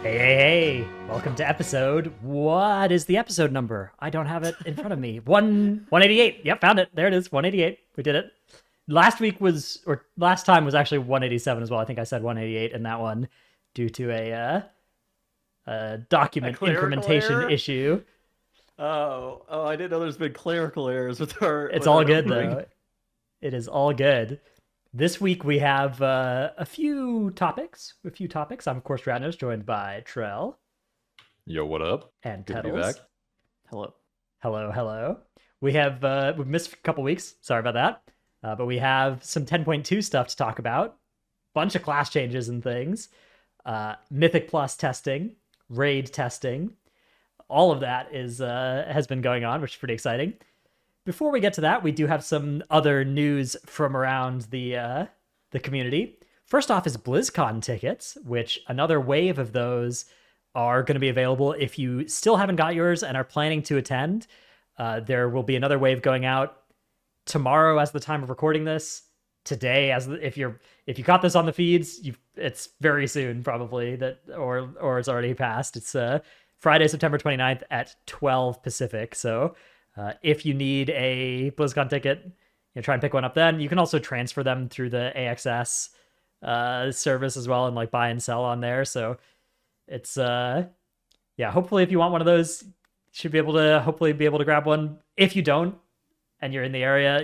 Hey, welcome to episode. What is the episode number? I don't have it in front of me. 188. Yep, found it. There it is. 188. We did it. Last time was actually 187 as well. I think I said 188 in that one due to a document incrementation error? issue. Oh, I didn't know there's been clerical errors with our. It's with all our good numbering. though. It is all good. This week we have a few topics. I'm of course Ratnos, joined by Trell Yo, what up? and Good to be Tettles. back. Hello. Hello. We've missed a couple weeks. Sorry about that. But we have some 10.2 stuff to talk about. Bunch of class changes and things. Mythic Plus testing, raid testing. All of that has been going on, which is pretty exciting. Before we get to that, we do have some other news from around the community. First off is BlizzCon tickets, which another wave of those are going to be available if you still haven't got yours and are planning to attend. There will be another wave going out tomorrow as the time of recording this. Today, if you got this on the feeds, it's very soon probably or it's already passed. It's Friday, September 29th at 12 Pacific. So if you need a BlizzCon ticket, try and pick one up then. You can also transfer them through the AXS service as well and like buy and sell on there. So it's hopefully if you want one of those, you should be able to grab one. If you don't and you're in the area,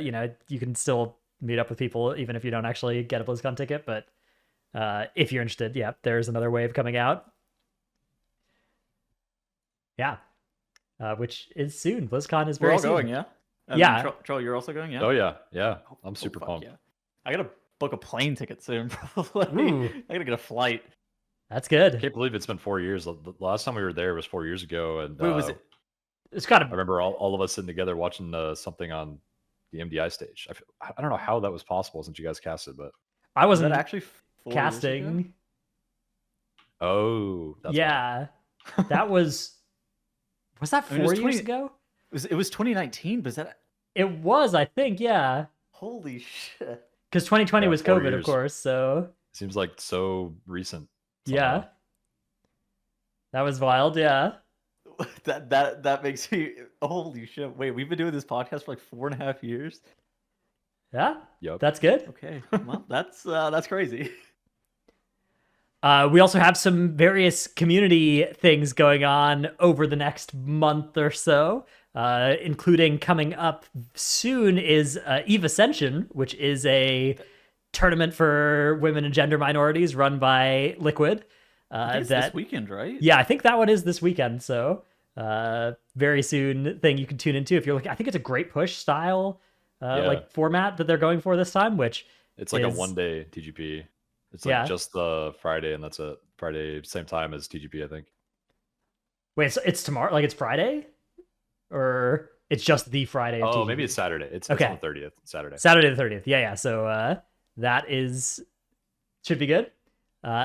you can still meet up with people even if you don't actually get a BlizzCon ticket. But if you're interested, there's another wave coming out. Yeah. Which is soon. BlizzCon is very soon. We're all going, yeah? Yeah. Troll, you're also going, yeah? Oh yeah. I'm Oh, super fuck pumped. yeah. I gotta book a plane ticket soon, probably. Ooh. I gotta get a flight. That's good. Can't believe it's been 4 years. The last time we were there was 4 years ago, and Wait, was it? It's got I to. remember all of us sitting together watching something on the MDI stage. I don't know how that was possible since you guys casted, but I Was wasn't that actually 4 years ago? casting. oh, that's Yeah, that was. Was that I mean, it 4 was years 20 ago? It was 2019, but is that... It was, I think. Yeah, Holy shit. because 2020 Yeah, was 4 COVID, of years. course. So seems like so recent. yeah, somehow. that was wild. Yeah. That makes me... Holy shit. Wait, we've been doing this podcast for like 4.5 years? Yeah, Yep. that's good. Okay, well, that's crazy. We also have some various community things going on over the next month or so, including coming up soon is Eve Ascension, which is a tournament for women and gender minorities run by Liquid. I think it's this weekend, right? Yeah, I think that one is this weekend. So very soon thing you can tune into if you're looking. I think it's a great push style like format that they're going for this time, which It's like is- a 1 day TGP. It's like Yeah. just the Friday, and that's it. Friday, same time as TGP, I think. Wait, so it's tomorrow? Like it's Friday, or it's just the Friday? Of Oh, TGP? maybe it's Saturday. It's Okay. on the 30th, Saturday. Saturday the 30th. Yeah. So that should be good.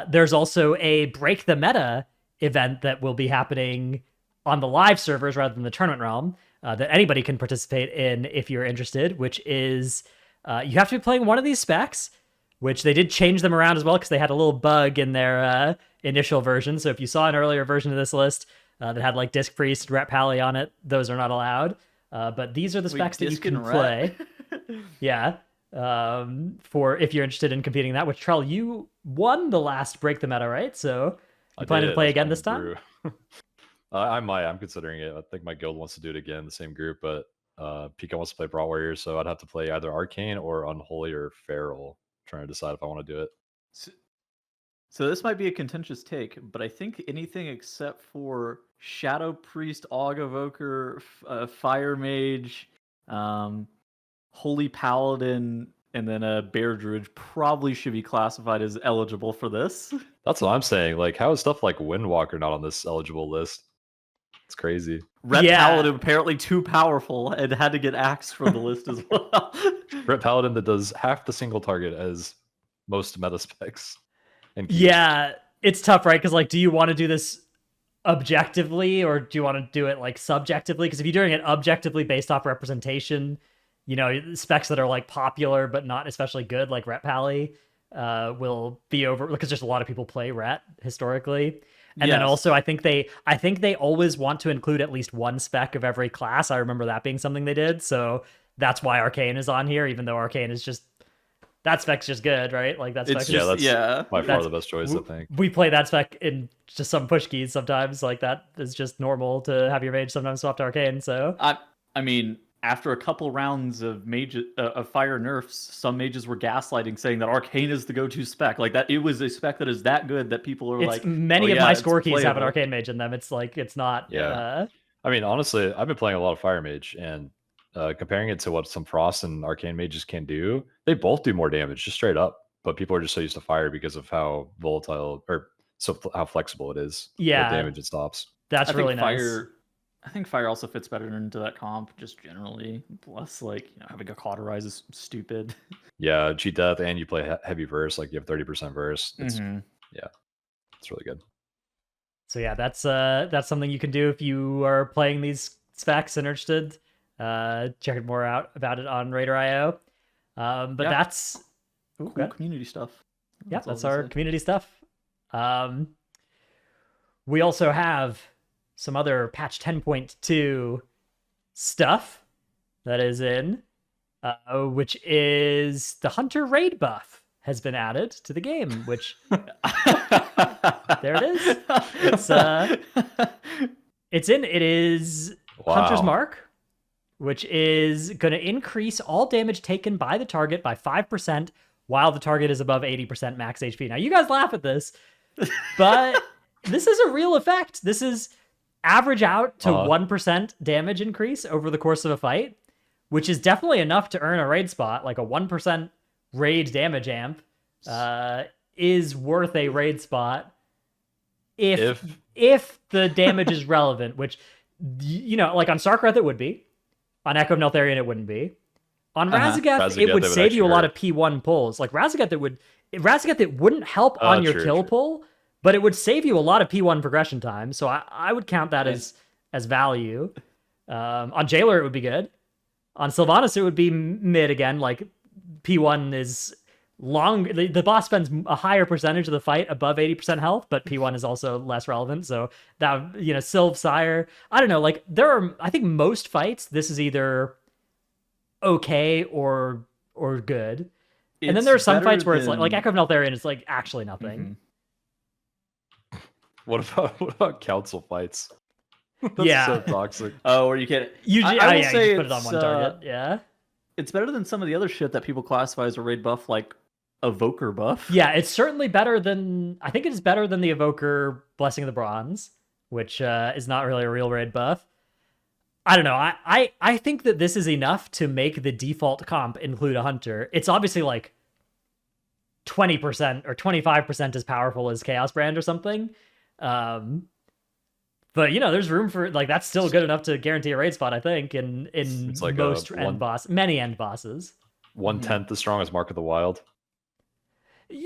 There's also a Break the Meta event that will be happening on the live servers rather than the tournament realm that anybody can participate in if you're interested, which is you have to be playing one of these specs, which they did change them around as well because they had a little bug in their initial version. So if you saw an earlier version of this list that had like Disc Priest, Ret Pally on it, those are not allowed. But these are the specs that you Disc can and play. Ret? Yeah. For if you're interested in competing in that, which Trell, you won the last Break the Meta, right? So you planning to play again this time? I might. I'm considering it. I think my guild wants to do it again, the same group, but Pika wants to play Brawl Warriors, so I'd have to play either Arcane or Unholy or Feral, trying to decide if I want to do it. So this might be a contentious take, but I think anything except for Shadow Priest, Aug Evoker, Fire Mage, Holy Paladin, and then a Bear Druid probably should be classified as eligible for this. That's what I'm saying. Like, how is stuff like Windwalker not on this eligible list? It's crazy. Red Yeah. Paladin apparently too powerful and had to get axed from the list as well. Ret Paladin that does half the single target as most meta specs. And Yeah, it's tough, right? Because like, do you want to do this objectively or do you want to do it like subjectively? Because if you're doing it objectively based off representation, specs that are like popular but not especially good, like Ret Pally, will be over because just a lot of people play Ret historically. And then Yes. also I think they always want to include at least one spec of every class. I remember that being something they did. So that's why Arcane is on here, even though Arcane is just that spec's just good, right? Like that spec It's is just that's by far that's- the best choice, I think. we play that spec in just some push keys sometimes. Like that is just normal to have your mage sometimes swap to Arcane. So I mean, after a couple rounds of fire nerfs, some mages were gaslighting, saying that Arcane is the go-to spec. Like that, it was a spec that is that good that people are it's like, many "Oh, of yeah, my it's score keys have an playable." Arcane mage in them. It's like it's not. Yeah. I mean, honestly, I've been playing a lot of Fire Mage, and comparing it to what some Frost and Arcane Mages can do, they both do more damage, just straight up. But people are just so used to Fire because of how volatile or how flexible it is. Yeah. What damage it stops. That's I think really nice. I think Fire also fits better into that comp, just generally. Plus, like, having a cauterize is stupid. Yeah, cheat death, and you play heavy verse, like you have 30% verse. It's Mhm. it's really good. So yeah, that's something you can do if you are playing these specs and interested. Check more out about it on Raider.io. But Yeah. that's Cool good. community stuff. Yeah, all that's I our say. community stuff. We also have some other patch 10.2 stuff that is in, which is the Hunter raid buff has been added to the game, which there it is. It is Hunter's Wow. Mark, which is going to increase all damage taken by the target by 5% while the target is above 80% max HP. Now, you guys laugh at this, but this is a real effect. This is average out to 1% damage increase over the course of a fight, which is definitely enough to earn a raid spot. Like a 1% raid damage amp is worth a raid spot if the damage is relevant, which, like on Starcraft it would be. On Echo of Neltharion it wouldn't be. On Razageth, it would save you a lot of P1 pulls. Like Razageth, it wouldn't help on your kill pull, but it would save you a lot of P1 progression time. So I would count that as value. On Jailer, it would be good. On Sylvanas, it would be mid again. Like P1 is long. The boss spends a higher percentage of the fight above 80% health, but P1 is also less relevant. So that, Sylv Sire, I don't know. Like I think most fights, this is either okay or good. And then there are some fights where it's like Echo of Neltharion is like actually nothing. Mm-hmm. What about council fights? That's so toxic. Oh, or you can't. I will say you put it on one target. Yeah. It's better than some of the other shit that people classify as a raid buff, like Evoker buff. Yeah, it's certainly better than. I think it is better than the Evoker Blessing of the Bronze, which is not really a real raid buff. I don't know. I think that this is enough to make the default comp include a Hunter. It's obviously like 20% or 25% as powerful as Chaos Brand or something. But there's room for like that's still good enough to guarantee a raid spot, I think, in it's like most many end bosses. 1/10 as strong as Mark of the Wild.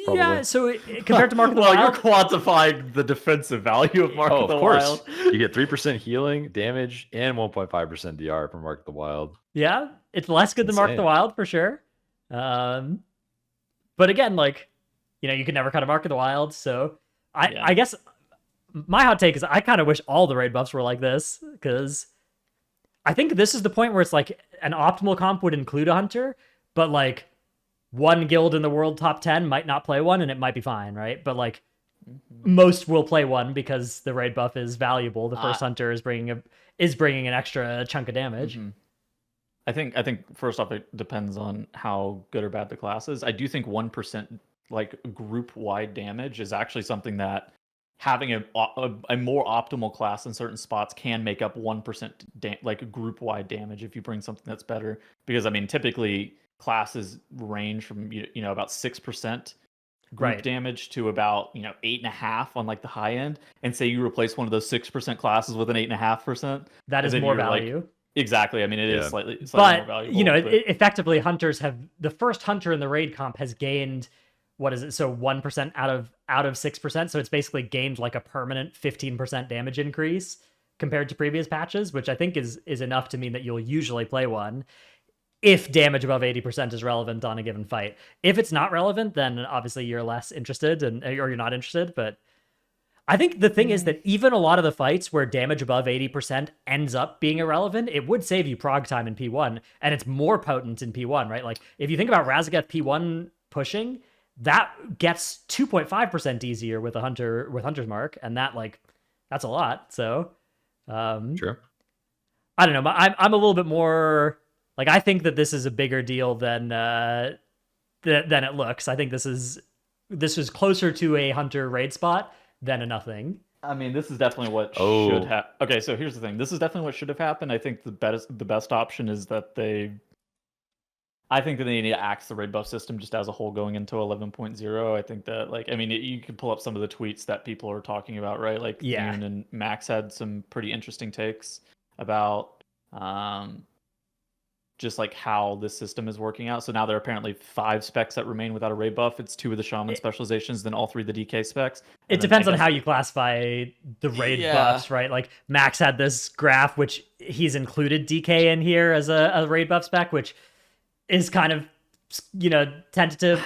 Probably. Yeah, so compared to Mark of the Wild, you're quantifying the defensive value of Mark of the Wild. You get 3% healing, damage, and 1.5% DR from Mark of the Wild. Yeah, it's less good than Mark of the Wild for sure. But again, like, you can never cut a Mark of the Wild, so I guess my hot take is I kind of wish all the raid buffs were like this, because I think this is the point where it's like an optimal comp would include a Hunter, but like one guild in the world top 10 might not play one and it might be fine, right? But like most will play one because the raid buff is valuable. The first Hunter is bringing an extra chunk of damage. I think first off, it depends on how good or bad the class is. I do think 1% like group wide damage is actually something that having a more optimal class in certain spots can make up 1% like group wide damage if you bring something that's better. Because I mean, typically classes range from about 6% group damage to about 8.5 on like the high end. And say you replace one of those 6% classes with an 8.5%, that is more value. Exactly. I mean, it is slightly but, more valuable. Effectively, Hunters have the first Hunter in the raid comp has gained. What is it? So 1% out of 6%. So it's basically gained like a permanent 15% damage increase compared to previous patches, which I think is enough to mean that you'll usually play one if damage above 80% is relevant on a given fight. If it's not relevant, then obviously you're less interested or you're not interested. But I think the thing is that even a lot of the fights where damage above 80% ends up being irrelevant, it would save you prog time in P1, and it's more potent in P1, right? Like, if you think about Razageth P1 pushing, that gets 2.5% easier with Hunter's Mark, and that's a lot. So, Sure. I don't know. I'm a little bit more like, I think that this is a bigger deal than it looks. I think this is closer to a Hunter raid spot than a nothing. I mean, this is definitely what Oh. should have. Okay, so here's the thing. This is definitely what should have happened. I think the best option is that I think that they need to axe the raid buff system just as a whole going into 11.0. I think that, like, I mean, you can pull up some of the tweets that people are talking about, right? Like, Yeah. Thune and Max had some pretty interesting takes about just like how this system is working out. So now there are apparently 5 specs that remain without a raid buff. It's 2 of the shaman specializations, then all 3 of the DK specs. It depends on how you classify the raid buffs, right? Like, Max had this graph, which he's included DK in here as a raid buff spec, which is kind of, tentative.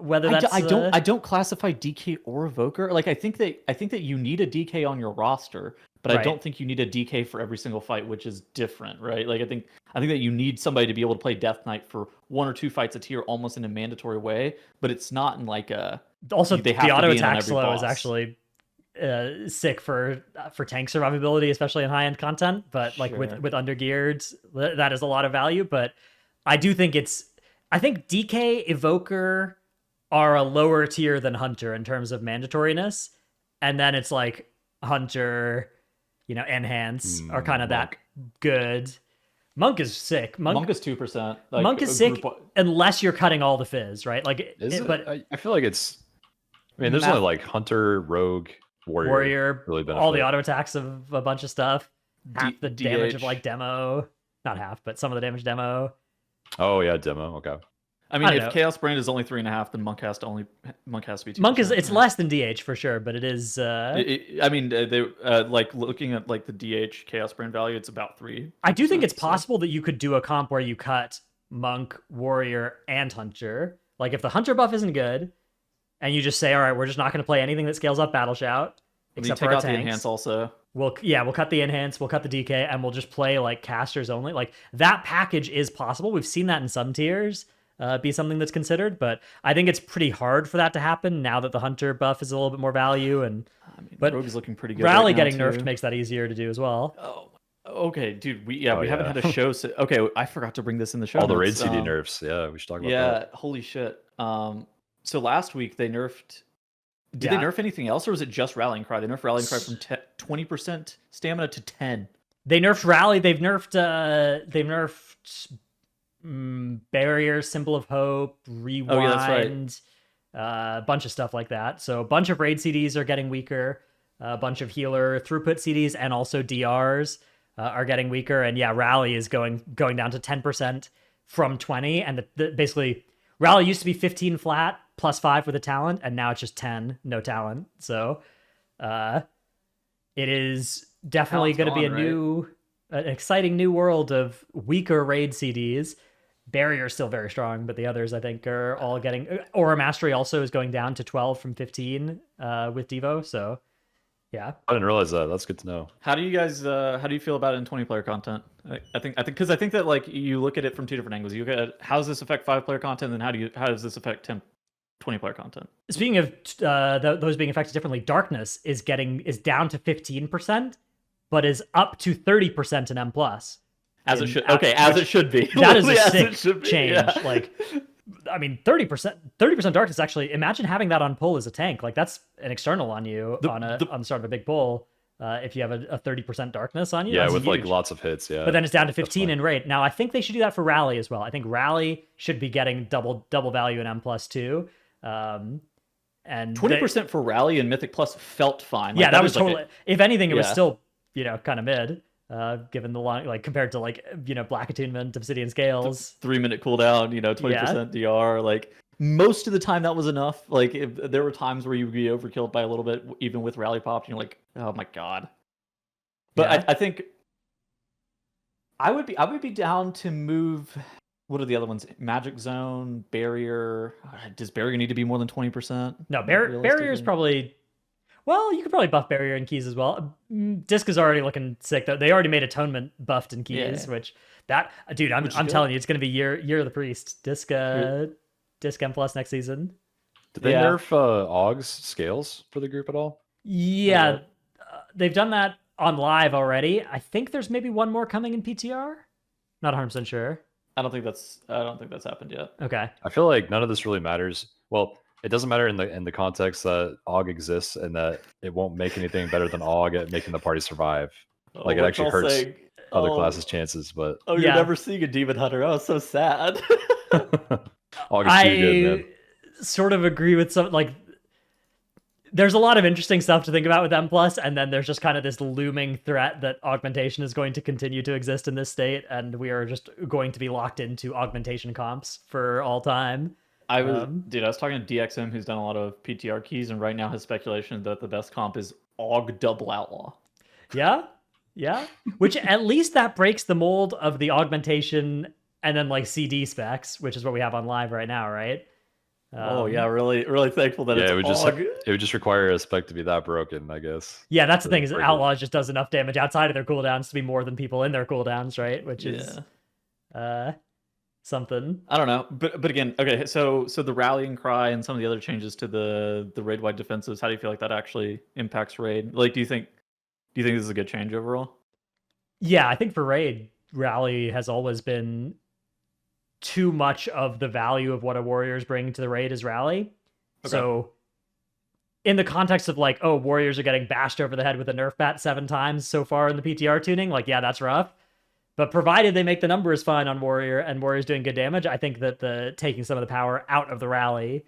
Whether that's I don't classify DK or Evoker. Like, I think that you need a DK on your roster, but I don't think you need a DK for every single fight, which is different, right? Like, I think that you need somebody to be able to play Death Knight for 1 or 2 fights a tier almost in a mandatory way, but it's not in like a. Also, they the have to auto be in on attack every slow is boss. actually sick for tank survivability, especially in high end content. But like with undergeared, that is a lot of value. But I do think I think DK, Evoker are a lower tier than Hunter in terms of mandatoriness, and then it's like Hunter, Enhance are kind of that good. Monk is sick. Monk is 2%. Like, Monk is sick unless you're cutting all the fizz, right? Like, but I feel like it's. I mean, there's only like Hunter, Rogue, Warrior really benefit. All the auto attacks of a bunch of stuff. Half the damage of like demo, not half, but some of the damage demo. Oh yeah, demo. Okay. I mean, if Chaos Brand is only 3.5, then Monk has to be 2%. Monk is it's less than DH for sure, but it is. I mean, they like looking at like the DH Chaos Brand value, it's about 3. I do think it's possible that you could do a comp where you cut Monk, Warrior, and Hunter. Like, if the Hunter buff isn't good, and you just say, all right, we're just not going to play anything that scales up Battle Shout, except for our tanks. The enhance also. We'll cut the enhance, we'll cut the DK, and we'll just play like casters only. Like, that package is possible. We've seen that in some tiers. Be something that's considered, but I think it's pretty hard for that to happen now that the Hunter buff is a little bit more value. And but Rogue is looking pretty good. Rally right now, getting nerfed makes that easier to do as well. Oh, okay, dude. We haven't had a show. Okay, I forgot to bring this in the show. All the raid CD nerfs. Yeah, we should talk about that. Yeah, holy shit. So last week they nerfed. Did they nerf anything else, or was it just Rallying Cry? They nerfed Rallying Cry from 20% stamina to 10. They nerfed Rally. They've nerfed. Barrier, Symbol of Hope, Rewind, oh, yeah, that's right. A bunch of stuff like that. So a bunch of raid CDs are getting weaker. A bunch of healer throughput CDs and also DRs are getting weaker. And yeah, Rally is going down to 10% from 20. And basically, Rally used to be 15 flat plus 5 with a talent, and now it's just 10 no talent. So it is definitely going to be an exciting new world of weaker raid CDs. Barrier is still very strong, but the others I think are all getting. Aura Mastery also is going down to 12 from 15 with Devo. So yeah, I didn't realize that. That's good to know. How do you guys? How do you feel about it in 20-player content? I think I think that like you look at it from 2 different angles. You look at how does this affect 5-player content, and how does this affect 20-player content? Speaking of those being affected differently, Darkness is down to 15%, but is up to 30% in M+. As it should. Okay, as it should be. That is a sick change. Yeah. Like, I mean, 30% darkness. Actually, imagine having that on pull as a tank. Like, that's an external on you on the start of a big pull. If you have a 30% darkness on you, yeah, that's with huge. like lots of hits. Yeah, but then it's down to 15 in raid. Now, I think they should do that for Rally as well. I think Rally should be getting double value in M+2. And 20% for Rally and Mythic Plus felt fine. Like, yeah, that was totally. Like if anything, it was still kind of mid. Given the long, like compared to like Black Attunement, Obsidian Scales, 3-minute cooldown, 20% DR, like most of the time that was enough. Like if there were times where you would be overkilled by a little bit, even with rally pop, and you're like, oh my god. But I think I would be down to move. What are the other ones? Magic Zone, Barrier. Does Barrier need to be more than 20%? No, Barrier is probably. Well, you could probably buff barrier and keys as well. Disc is already looking sick though. They already made atonement buffed in keys, Yeah. which that dude, I'm Which is I'm good. telling you, it's gonna be year of the priest. Disc M plus next season. Did they Yeah. nerf Aug's scales for the group at all? Yeah, what? they've done that on live already. I think there's maybe one more coming in PTR. Not 100% sure. I don't think that's happened yet. Okay. I feel like none of this really matters. Well, it doesn't matter in the context that AUG exists and that it won't make anything better than AUG at making the party survive. Like, it we're actually all hurts saying, other oh, classes' chances, but Oh, Yeah. you're never seeing a demon hunter. Oh, so sad. AUG is too good, man. Sort of agree with some like. There's a lot of interesting stuff to think about with M plus, and then there's just kind of this looming threat that augmentation is going to continue to exist in this state, and we are just going to be locked into augmentation comps for all time. I was talking to DXM, who's done a lot of PTR keys, and right now his speculation that the best comp is AUG double outlaw. Yeah. Which at least that breaks the mold of the augmentation and then like CD specs, which is what we have on live right now, right? Oh yeah, really thankful that Yeah, it's it would just require a spec to be that broken, I guess. Yeah, that's the thing is break it. Outlaws just does enough damage outside of their cooldowns to be more than people in their cooldowns, right? Which is something. I don't know, but again, okay. So the rallying cry and some of the other changes to the raid wide defensives. How do you feel like that actually impacts raid? Like, do you think this is a good change overall? Yeah, I think for raid, rally has always been too much of the value of what a warrior's bring to the raid is rally. Okay. So in the context of like, oh, warriors are getting bashed over the head with a nerf bat 7 times so far in the PTR tuning, like, yeah, that's rough. But provided they make the numbers fine on warrior and warrior's doing good damage, I think that the taking some of the power out of the rally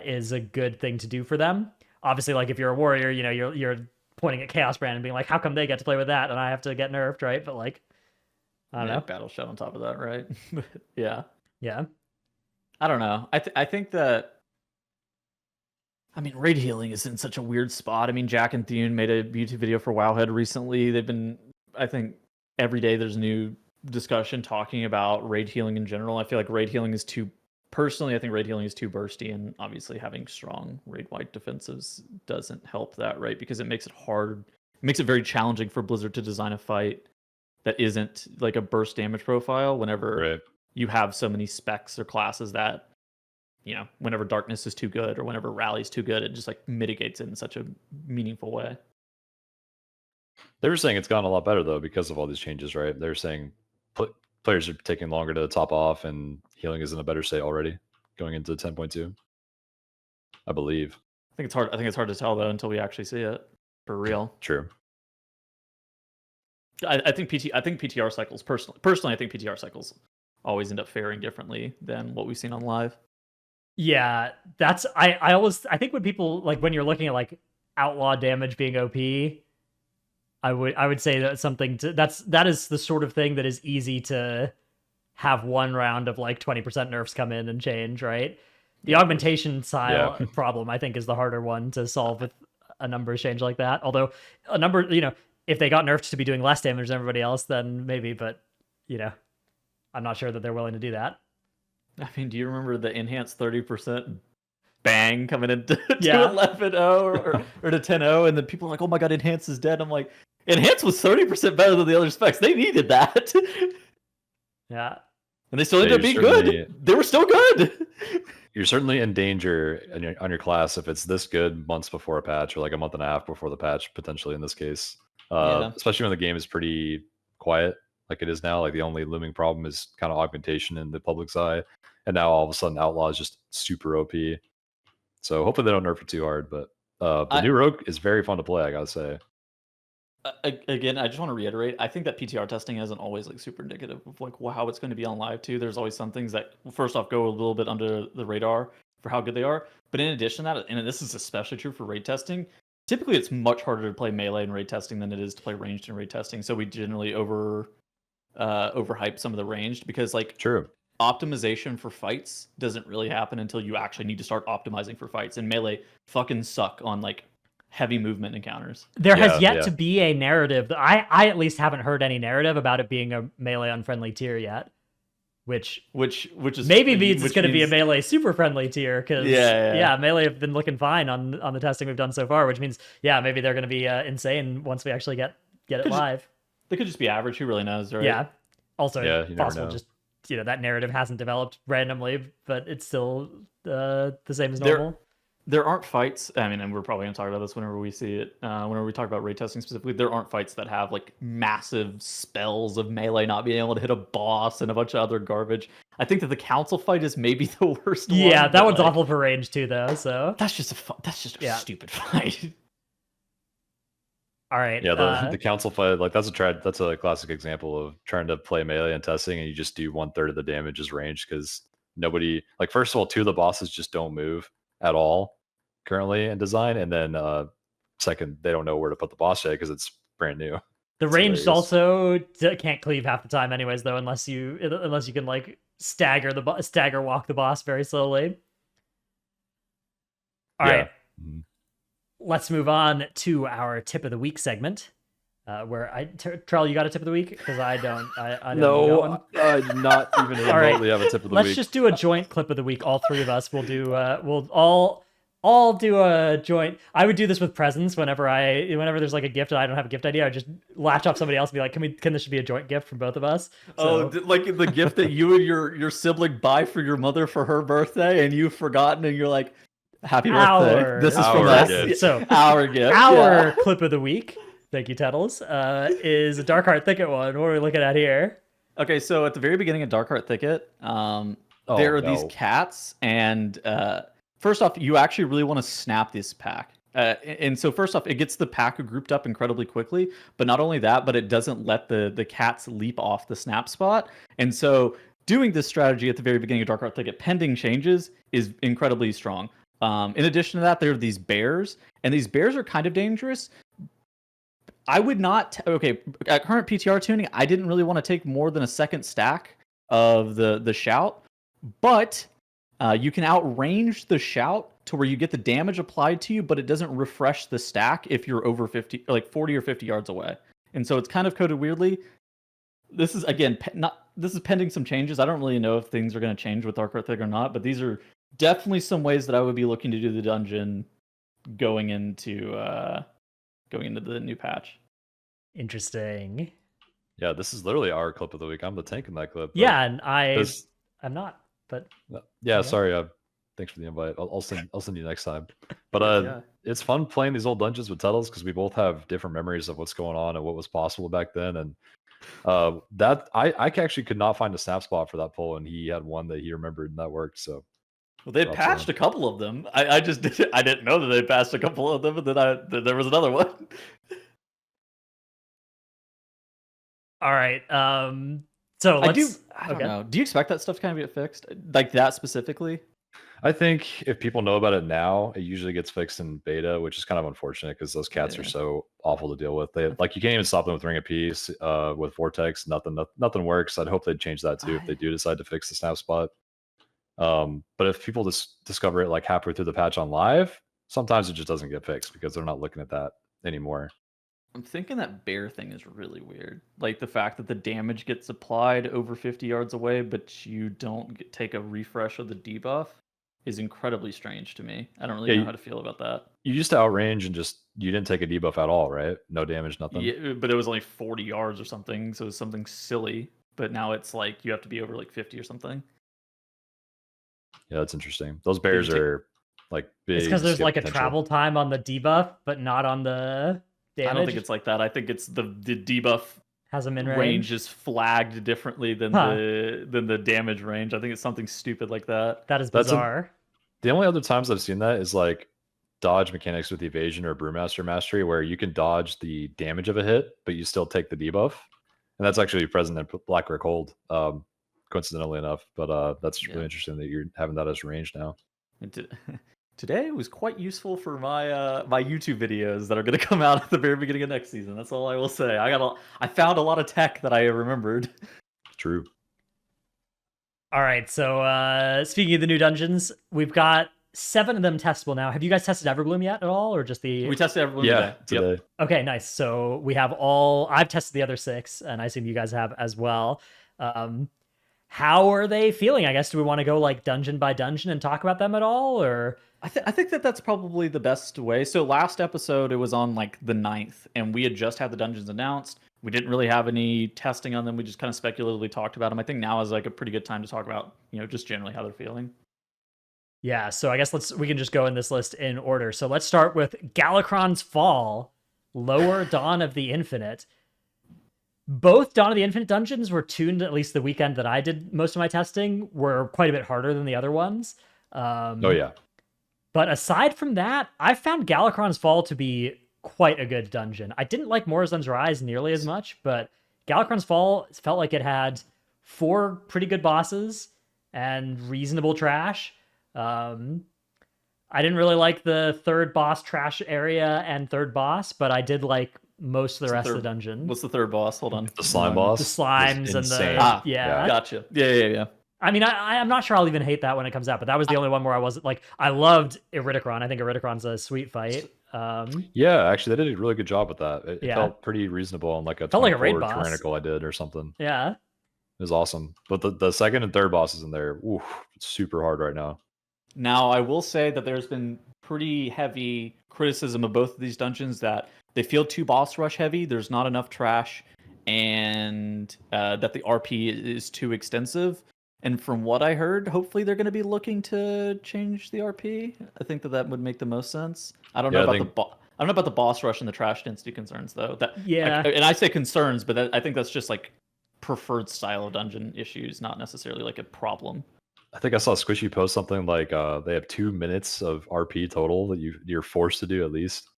is a good thing to do for them. Obviously, like if you're a warrior, you know, you're pointing at Chaos Brand and being like, how come they get to play with that and I have to get nerfed, right? But like, I don't know. Battle shot on top of that, right? Yeah. I don't know. I think that. I mean, raid healing is in such a weird spot. I mean, Jack and Thune made a YouTube video for Wowhead recently. They've been, I think, every day there's new discussion talking about raid healing in general. I feel like raid healing is too. Personally, I think raid healing is too bursty, and obviously having strong raid-wide defensives doesn't help that, right? Because it makes it hard. It makes it very challenging for Blizzard to design a fight that isn't like a burst damage profile whenever you have so many specs or classes that, you know, whenever darkness is too good or whenever rally is too good, it just like mitigates it in such a meaningful way. They were saying it's gone a lot better though because of all these changes, right? They're saying players are taking longer to top off and healing is in a better state already going into 10.2. I believe. I think it's hard to tell though until we actually see it for real. True. I think PTR cycles personally I think PTR cycles always end up faring differently than what we've seen on live. Yeah, that's I think when people like when you're looking at like outlaw damage being OP, I would say that's something that is the sort of thing that is easy to have one round of like 20% nerfs come in and change, right? The augmentation style problem I think is the harder one to solve with a numbers change like that. Although a number, you know, if they got nerfed to be doing less damage than everybody else, then maybe, but you know, I'm not sure that they're willing to do that. I mean, do you remember the enhanced 30% bang coming into 11-0 or to 10-0, and then people are like, "Oh my god, enhance is dead." I'm like, enhance was 30% better than the other specs. They needed that. Yeah, and they still ended up being good. They were still good. You're certainly in danger on your class if it's this good months before a patch or like a month and a half before the patch, potentially in this case. Especially when the game is pretty quiet like it is now. Like the only looming problem is kind of augmentation in the public's eye. And now all of a sudden Outlaw is just super OP. So hopefully they don't nerf it too hard. But the new Rogue is very fun to play, I gotta say. Again, I just want to reiterate, I think that PTR testing isn't always like super indicative of like how it's going to be on live too. There's always some things that, first off, go a little bit under the radar for how good they are. But in addition to that, and this is especially true for raid testing, typically it's much harder to play melee in raid testing than it is to play ranged in raid testing. So we generally overhype some of the ranged because like optimization for fights doesn't really happen until you actually need to start optimizing for fights. And melee fucking suck on like heavy movement encounters. There has yet to be a narrative. I at least haven't heard any narrative about it being a melee unfriendly tier yet. which is maybe means it's which going to be a means- melee super friendly tier because Yeah. melee have been looking fine on the testing we've done so far, which means maybe they're going to be insane once we actually get it live. They could just be average. Who really knows, right? Yeah. Also, Yeah, it's you never possible know. just that narrative hasn't developed randomly, but it's still the same as normal. There aren't fights. I mean, and we're probably going to talk about this whenever we see it. Whenever we talk about raid testing specifically, there aren't fights that have like massive spells of melee not being able to hit a boss and a bunch of other garbage. I think that the council fight is maybe the worst one. Yeah, that one's like, awful for range too, though. So that's just a stupid fight. All right. Yeah, the council fight, like that's a classic example of trying to play melee and testing, and you just do 1/3 of the damage as range because nobody, like, first of all, 2 of the bosses just don't move at all currently in design, and then second, they don't know where to put the boss yet because it's brand new. The It's ranged hilarious. also can't cleave half the time, anyways, though, unless you can like stagger walk the boss very slowly. All right. Mhm. Let's move on to our tip of the week segment, where Trell, you got a tip of the week because I don't. I don't know one. Not even All right. remotely have a tip of the Let's week. just do a joint clip of the week. All three of us will do. We'll all do a joint. I would do this with presents whenever there's like a gift and I don't have a gift idea. I just latch off somebody else and be like, can this should be a joint gift from both of us? So, Like the gift that you and your sibling buy for your mother for her birthday, and you've forgotten, and you're like, "Happy birthday! This is from our us." gift. So Our gift. our clip of the week. Thank you, Tettles. Is a Dark Heart Thicket one. What are we looking at here? Okay, so at the very beginning of Dark Heart Thicket, there are these cats, and first off, you actually really want to snap this pack. And so first off, it gets the pack grouped up incredibly quickly, but not only that, but it doesn't let the cats leap off the snap spot. And so doing this strategy at the very beginning of Dark Heart Thicket, pending changes, is incredibly strong. In addition to that, there are these bears, and these bears are kind of dangerous. I would not. At current PTR tuning, I didn't really want to take more than a second stack of the shout, but you can outrange the shout to where you get the damage applied to you, but it doesn't refresh the stack if you're over 50, like 40 or 50 yards away. And so it's kind of coded weirdly. This is again this is pending some changes. I don't really know if things are going to change with Dark Heart Thicket or not, but these are definitely some ways that I would be looking to do the dungeon going into the new patch. Interesting. Yeah, this is literally our clip of the week. I'm the tank in that clip. Yeah, and I'm not. But yeah, sorry. Thanks for the invite. I'll send you next time. But it's fun playing these old dungeons with Tuttles because we both have different memories of what's going on and what was possible back then. And that I actually could not find a snap spot for that poll, and he had one that he remembered, and that worked. So. Well, they patched a couple of them. I didn't know that they patched a couple of them, and then there was another one. All right. So I don't know. Do you expect that stuff to kind of get fixed, like that specifically? I think if people know about it now, it usually gets fixed in beta, which is kind of unfortunate because those cats are so awful to deal with. They you can't even stop them with Ring of Peace, with Vortex. Nothing works. I'd hope they'd change that too if they do decide to fix the snap spot. But if people just discover it like halfway through the patch on live, sometimes it just doesn't get fixed because they're not looking at that anymore. I'm thinking that bear thing is really weird. Like the fact that the damage gets applied over 50 yards away, but you don't take a refresh of the debuff is incredibly strange to me. I don't really know how to feel about that. You used to outrange and you didn't take a debuff at all, right? No damage, nothing. Yeah, but it was only 40 yards or something, so it was something silly. But now it's like you have to be over like 50 or something. Yeah, that's interesting. Those bears are like big. It's because there's like a travel time on the debuff, but not on the damage. I don't think it's like that. I think it's the debuff has a min range is flagged differently than the damage range. I think it's something stupid like that. That is bizarre. The only other times I've seen that is like dodge mechanics with evasion or Brewmaster Mastery, where you can dodge the damage of a hit, but you still take the debuff, and that's actually present in Black Rick Hold. Coincidentally enough, but that's really interesting that you're having that as range now. Today was quite useful for my my YouTube videos that are going to come out at the very beginning of next season. That's all I will say. I found a lot of tech that I remembered. True. All right, so speaking of the new dungeons, we've got 7 of them testable now. Have you guys tested Everbloom yet at all, or just the? We tested Everbloom today. Yep. Okay, nice. So we have I've tested the other 6, and I assume you guys have as well. how are they feeling? I guess do we want to go like dungeon by dungeon and talk about them at all, or I think that that's probably the best way. So last episode it was on like the 9th, and we had just had the dungeons announced. We didn't really have any testing on them. We just kind of speculatively talked about them. I think now is like a pretty good time to talk about, just generally how they're feeling. yeah? So I guess we can just go in this list in order. So let's start with Galakrond's Fall, Lower Dawn of the Infinite. Both Dawn of the Infinite dungeons were tuned, at least the weekend that I did most of my testing, were quite a bit harder than the other ones. Oh yeah. But aside from that, I found Galakrond's Fall to be quite a good dungeon. I didn't like Morazan's Rise nearly as much, but Galakrond's Fall felt like it had 4 pretty good bosses and reasonable trash. I didn't really like the third boss trash area and third boss, but I did like most of the rest of the dungeon. What's the third boss? Hold on. The slime boss. The slimes and insane. the yeah. Gotcha. Yeah. I mean, I'm not sure I'll even hate that when it comes out, but that was the only one where I wasn't like, I loved Iridikron. I think Iridikron's a sweet fight. Yeah, actually, they did a really good job with that. It Yeah. felt pretty reasonable on like a Felt like a raid 24 boss. Tyrannical I did or something. Yeah. It was awesome. But the second and third bosses in there, oof, it's super hard right now. Now, I will say that there's been pretty heavy criticism of both of these dungeons that they feel too boss rush heavy. There's not enough trash, and that the RP is too extensive. And from what I heard, hopefully they're going to be looking to change the RP. I think that would make the most sense. I don't know about I don't know about the boss rush and the trash density concerns though. And I say concerns, but I think that's just like preferred style of dungeon issues, not necessarily like a problem. I think I saw Squishy post something like they have 2 minutes of RP total that you're forced to do at least.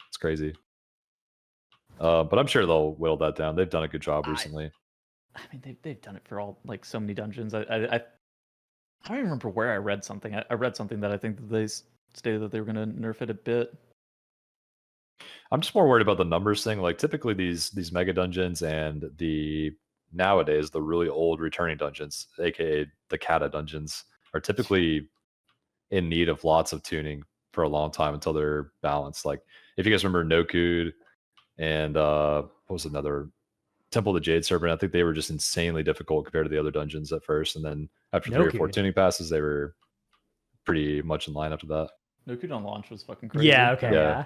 It's crazy. But I'm sure they'll whittle that down. They've done a good job recently. I mean, they've done it for all like so many dungeons. I don't even remember where I read something. I read something that I think that they stated that they were going to nerf it a bit. I'm just more worried about the numbers thing. Like typically these mega dungeons and nowadays the really old returning dungeons, aka the kata dungeons, are typically in need of lots of tuning for a long time until they're balanced. Like if you guys remember Nokud and what was another Temple of the Jade Serpent, I think they were just insanely difficult compared to the other dungeons at first, and then after 3 or 4 tuning passes, they were pretty much in line after that. Nokud on launch was fucking crazy. Yeah. Okay. Yeah.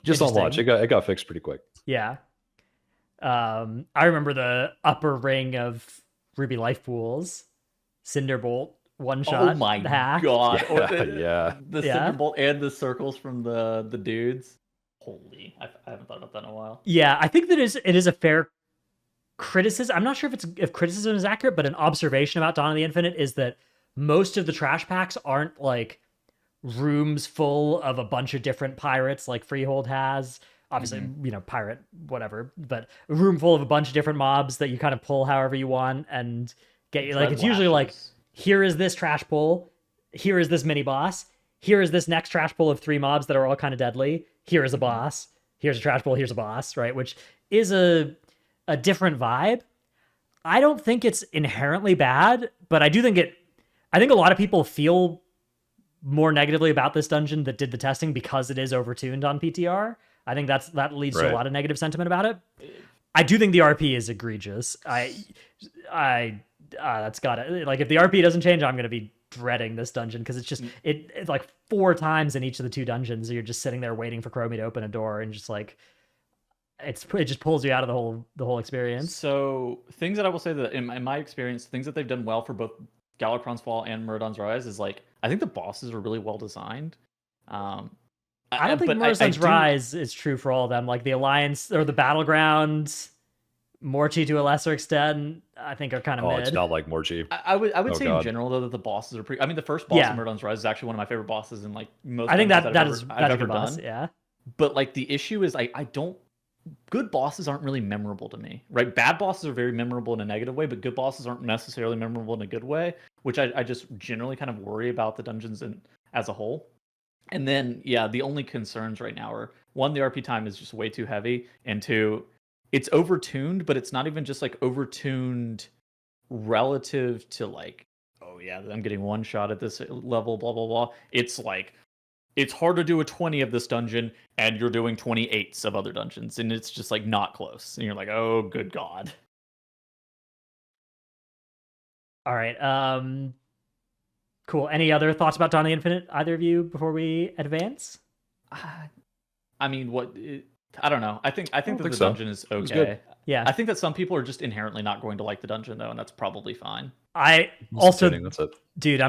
Just on launch, it got fixed pretty quick. Yeah. I remember the upper ring of Ruby Life Pools, Cinderbolt one shot. Oh my hack. god! Yeah. The Cinderbolt and the circles from the dudes. Holy, I haven't thought about that in a while. Yeah, I think that it is a fair criticism. I'm not sure if criticism is accurate, but an observation about Dawn of the Infinite is that most of the trash packs aren't like rooms full of a bunch of different pirates like Freehold has. Obviously, pirate, whatever, but a room full of a bunch of different mobs that you kind of pull however you want and get you. Like, it's usually like, here is this trash pull, here is this mini boss, here is this next trash pull of 3 mobs that are all kind of deadly, here is a boss, here's a trash pull, here's a boss, right? Which is a different vibe. I don't think it's inherently bad, but I think a lot of people feel more negatively about this dungeon that did the testing because it is overtuned on PTR. I think that leads to a lot of negative sentiment about it. I do think the RP is egregious. That's got it. Like, if the RP doesn't change, I'm going to be dreading this dungeon because it's just it's like 4 times in each of the 2 dungeons. You're just sitting there waiting for Chromie to open a door and just like it just pulls you out of the whole experience. So things that I will say that in my experience, things that they've done well for both Galakrond's Fall and Myrmidon's Rise is like I think the bosses are really well designed. I don't think Myrmidon's Rise is true for all of them. Like the Alliance or the Battleground, Morchi to a lesser extent, I think are kind of mid. It's not like Morchi. I would say in general though that the bosses are pretty. I mean, the first boss of Myrmidon's Rise is actually one of my favorite bosses in like most. I think I've ever good boss, done. Yeah. But like the issue is, I don't. Good bosses aren't really memorable to me, right? Bad bosses are very memorable in a negative way, but good bosses aren't necessarily memorable in a good way, which I just generally kind of worry about the dungeons as a whole. And then, the only concerns right now are 1, the RP time is just way too heavy, and 2, it's overtuned, but it's not even just like overtuned relative to like, oh yeah, I'm getting one shot at this level, blah, blah, blah. It's like, it's hard to do a 20 of this dungeon, and you're doing 28s of other dungeons, and it's just like not close. And you're like, oh, good God. All right. Cool. Any other thoughts about Dawn of the Infinite, either of you, before we advance? I mean, I don't know. I think that think the so. dungeon is was good. okay. Yeah. I think that some people are just inherently not going to like the dungeon though, and that's probably fine. I Just also, kidding, that's it. dude,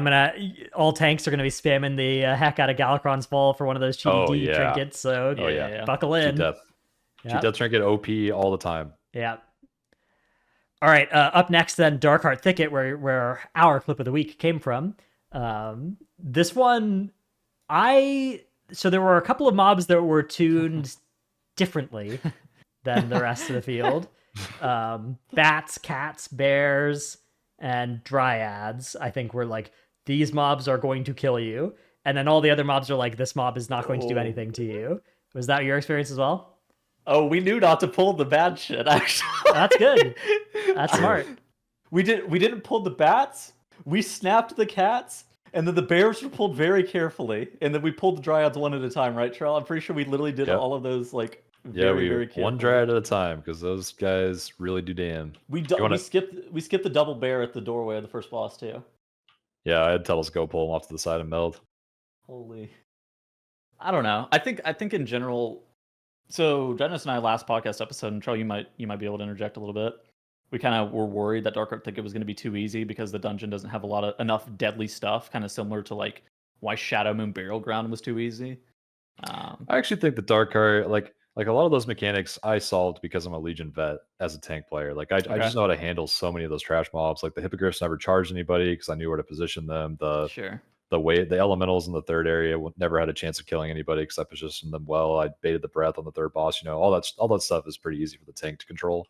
all tanks are gonna be spamming the heck out of Galakron's Fall for one of those cheaty Oh, D yeah. trinkets. So Oh, yeah. buckle Cheat in. death. Yep. Cheat death trinket OP all the time. Yeah. All right. Up next, then, Darkheart Thicket, where our clip of the week came from. This one, so there were a couple of mobs that were tuned differently than the rest of the field. Bats, cats, bears, and dryads, I think, were like, these mobs are going to kill you. And then all the other mobs are like, this mob is not going to do anything to you. Was that your experience as well? Oh, we knew not to pull the bad shit, actually. That's good. That's smart. We didn't pull the bats. We snapped the cats, and then the bears were pulled very carefully, and then we pulled the dryads one at a time, right, Trell? I'm pretty sure we literally did all of those like very carefully. One dryad at a time because those guys really do damn. We skipped the double bear at the doorway of the first boss too. Yeah, I had Tuttle's go pull him off to the side and meld. Holy. I don't know. I think in general. So Dennis and I last podcast episode, and Trell, you might be able to interject a little bit. We kind of were worried that Darkheart Thicket was going to be too easy because the dungeon doesn't have enough deadly stuff, kind of similar to like why Shadow Moon Burial Ground was too easy. I actually think the Darkheart, like a lot of those mechanics, I solved because I'm a Legion vet as a tank player. Like I just know how to handle so many of those trash mobs. Like the Hippogriffs never charged anybody because I knew where to position them. The elementals in the third area never had a chance of killing anybody because I positioned them well. I baited the breath on the third boss. All that stuff is pretty easy for the tank to control.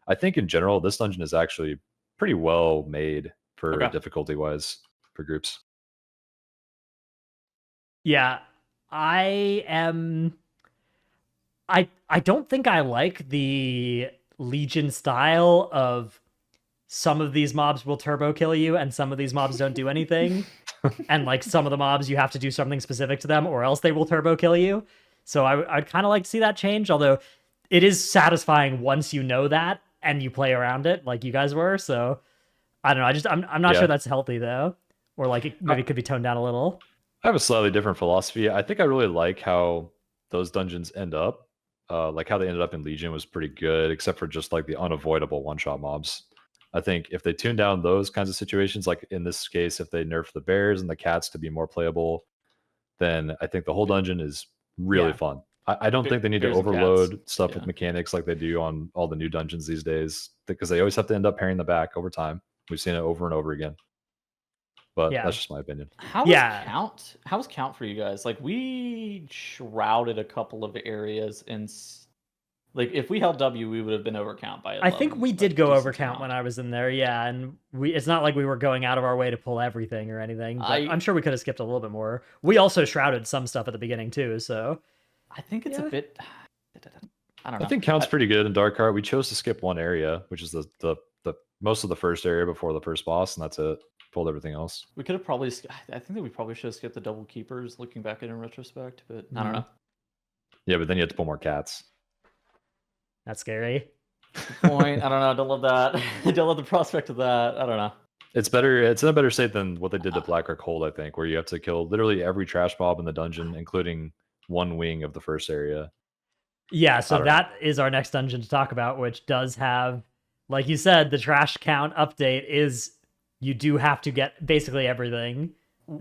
I think in general, this dungeon is actually pretty well made for difficulty wise for groups. Yeah, I don't think I like the Legion style of some of these mobs will turbo kill you and some of these mobs don't do anything. And like some of the mobs you have to do something specific to them or else they will turbo kill you. So I'd kind of like to see that change, although it is satisfying once you know that and you play around it like you guys were. So I don't know. I'm not sure that's healthy though. Or like it maybe could be toned down a little. I have a slightly different philosophy. I think I really like how those dungeons end up. Like how they ended up in Legion was pretty good, except for just like the unavoidable one-shot mobs. I think if they tune down those kinds of situations, like in this case, if they nerf the bears and the cats to be more playable, then I think the whole dungeon is really fun. I don't think they need to overload stuff with mechanics like they do on all the new dungeons these days, because they always have to end up pairing the back over time. We've seen it over and over again. But that's just my opinion. How was count for you guys? Like we shrouded a couple of areas and like if we held W, we would have been overcount by 11. I think we did go overcount when I was in there, and it's not like we were going out of our way to pull everything or anything. But I'm sure we could have skipped a little bit more. We also shrouded some stuff at the beginning too, so I think it's a bit. I don't know. I think count's pretty good in Darkheart. We chose to skip one area, which is the most of the first area before the first boss, and that's it. Pulled everything else. We could have probably. I think that we probably should have skipped the double keepers, looking back in retrospect. But I don't know. Yeah, but then you have to pull more cats. That's scary. Good point. I don't know. I don't love that. I don't love the prospect of that. I don't know. It's better. It's in a better state than what they did to Blackrock Hold, I think, where you have to kill literally every trash mob in the dungeon, including one wing of the first area. Yeah, so that is our next dungeon to talk about, which does have, like you said, the trash count update is you do have to get basically everything.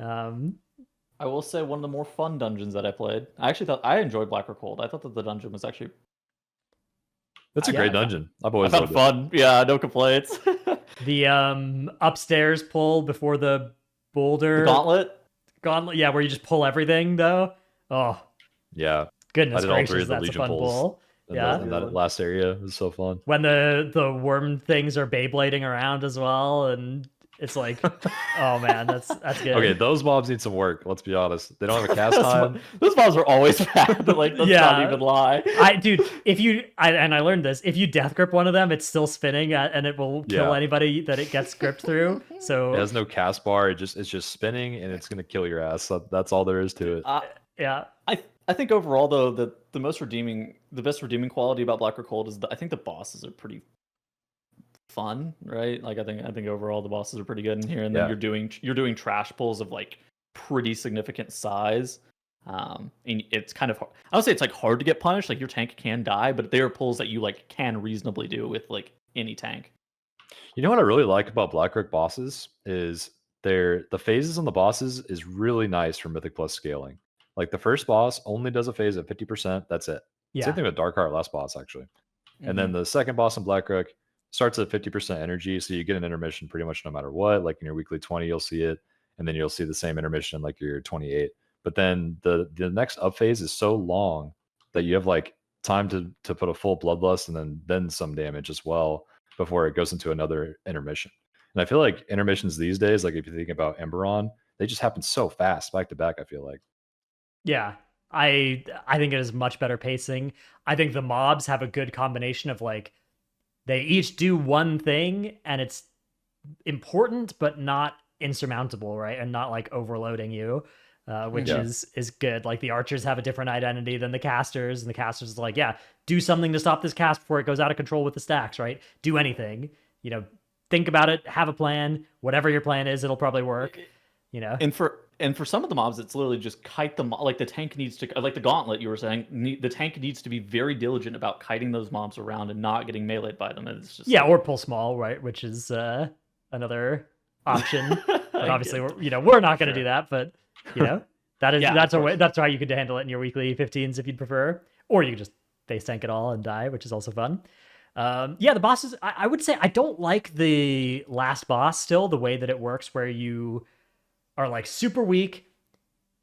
I will say one of the more fun dungeons that I played. I actually thought I enjoyed Blackrock Hold. I thought that the dungeon was actually. That's a great dungeon. I've always found it fun. Yeah, no complaints. The upstairs pull before the boulder gauntlet. Yeah, where you just pull everything though. Oh, yeah. Goodness gracious, that's a fun pull. Yeah, that last area was so fun. When the worm things are Beyblading around as well, and it's like, oh man, that's good. Okay, those mobs need some work. Let's be honest. They don't have a cast time. Those mobs are always bad. Like, let's not even lie. I learned this. If you death grip one of them, it's still spinning, and it will kill anybody that it gets gripped through. So it has no cast bar. It's just spinning, and it's gonna kill your ass. That's all there is to it. I think overall though, the best redeeming quality about Blackrock Hold is I think the bosses are pretty fun, right? Like I think overall the bosses are pretty good in here, and then Yeah. you're doing trash pulls of like pretty significant size. And it's kind of I would say it's like hard to get punished. Like your tank can die, but they are pulls that you like can reasonably do with like any tank. You know what I really like about Blackrook bosses is the phases on the bosses is really nice for Mythic Plus scaling. Like the first boss only does a phase at 50%. That's it. Same Yeah. thing with Darkheart last boss actually. And Mm-hmm. then the second boss in Blackrook starts at 50% energy, so you get an intermission pretty much no matter what. Like in your weekly 20, you'll see it, and then you'll see the same intermission like your 28. But then the next up phase is so long that you have like time to put a full bloodlust and then some damage as well before it goes into another intermission. And I feel like intermissions these days, like if you think about Emberon, they just happen so fast back to back, I feel like. Yeah. I think it is much better pacing. I think the mobs have a good combination of like they each do one thing and it's important but not insurmountable, right? And not like overloading you. Which Yeah. is good. Like the archers have a different identity than the casters, and the casters is like, yeah, do something to stop this cast before it goes out of control with the stacks, right? Do anything, think about it, have a plan. Whatever your plan is, it'll probably work. And for some of the mobs, it's literally just kite them. Like the tank needs to, like the gauntlet you were saying, the tank needs to be very diligent about kiting those mobs around and not getting meleeed by them. And it's just or pull small, right? Which is another option. But obviously, we're not going to do that. But that's a way. That's how you could handle it in your weekly 15s if you'd prefer, or you could just face tank it all and die, which is also fun. The bosses. I would say I don't like the last boss still. The way that it works, where you are like super weak.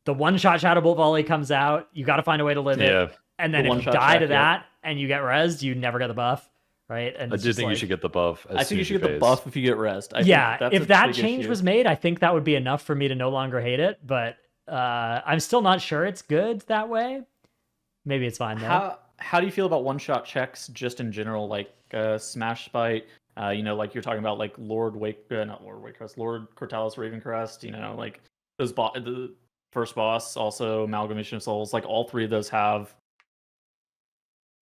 The one-shot Shadow Bolt volley comes out. You got to find a way to live it, and then if you die to that and you get rezzed, you never get the buff, right? And I do think you should get the buff. I think you should get the buff if you get rezzed. If that change was made, I think that would be enough for me to no longer hate it. But I'm still not sure it's good that way. Maybe it's fine though. How do you feel about one-shot checks just in general, like Smash Spite? Like you're talking about like Lord Cortalis Ravencrest. Like those the first boss, also Amalgamation of Souls. Like all three of those have.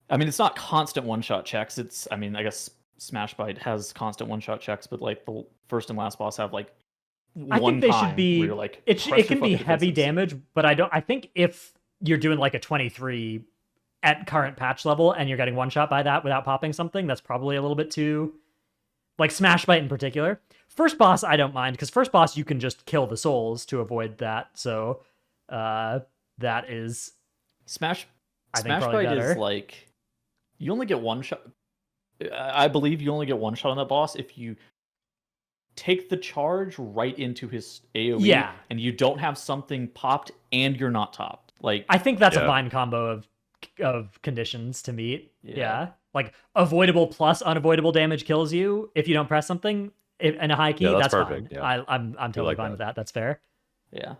I mean, it's not constant one-shot checks. I guess Smash Bite has constant one-shot checks, but like the first and last boss have like. I think they should be. Like, it can be heavy damage, but I think if you're doing like a 23 at current patch level and you're getting one shot by that without popping something, that's probably a little bit too. Like Smash Bite in particular. First boss, I don't mind, because first boss you can just kill the souls to avoid that. So that is Smash Bite better. is like you only get one shot. I believe you only get one shot on that boss if you take the charge right into his AoE and you don't have something popped and you're not topped. Like I think that's a fine combo of conditions to meet. Yeah. Like avoidable plus unavoidable damage kills you if you don't press something in a high key. That's perfect. Fine. Yeah. I'm totally fine with that. That's fair. Yeah.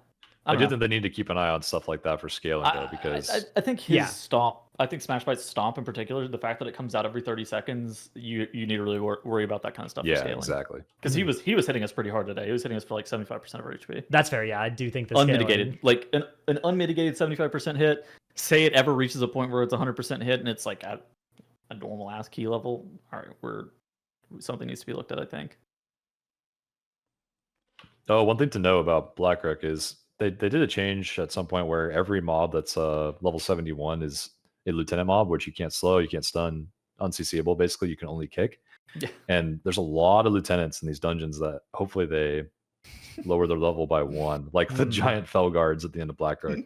I do think they need to keep an eye on stuff like that for scaling, though, because I think his stomp. I think Smash Bite's stomp in particular, the fact that it comes out every 30 seconds, you need to really worry about that kind of stuff. For scaling. Exactly. Because he was hitting us pretty hard today. He was hitting us for like 75% of our HP. That's fair. Yeah, I do think the unmitigated, like an unmitigated 75% hit. Say it ever reaches a point where it's 100% hit and it's like at a normal ass key level. All right, something needs to be looked at, I think. Oh, one thing to know about Blackrook is they did a change at some point where every mob that's level 71 is a lieutenant mob, which you can't slow, you can't stun, unCCable. Basically, you can only kick. Yeah. And there's a lot of lieutenants in these dungeons that hopefully they lower their level by 1, like the giant fell guards at the end of Blackrook.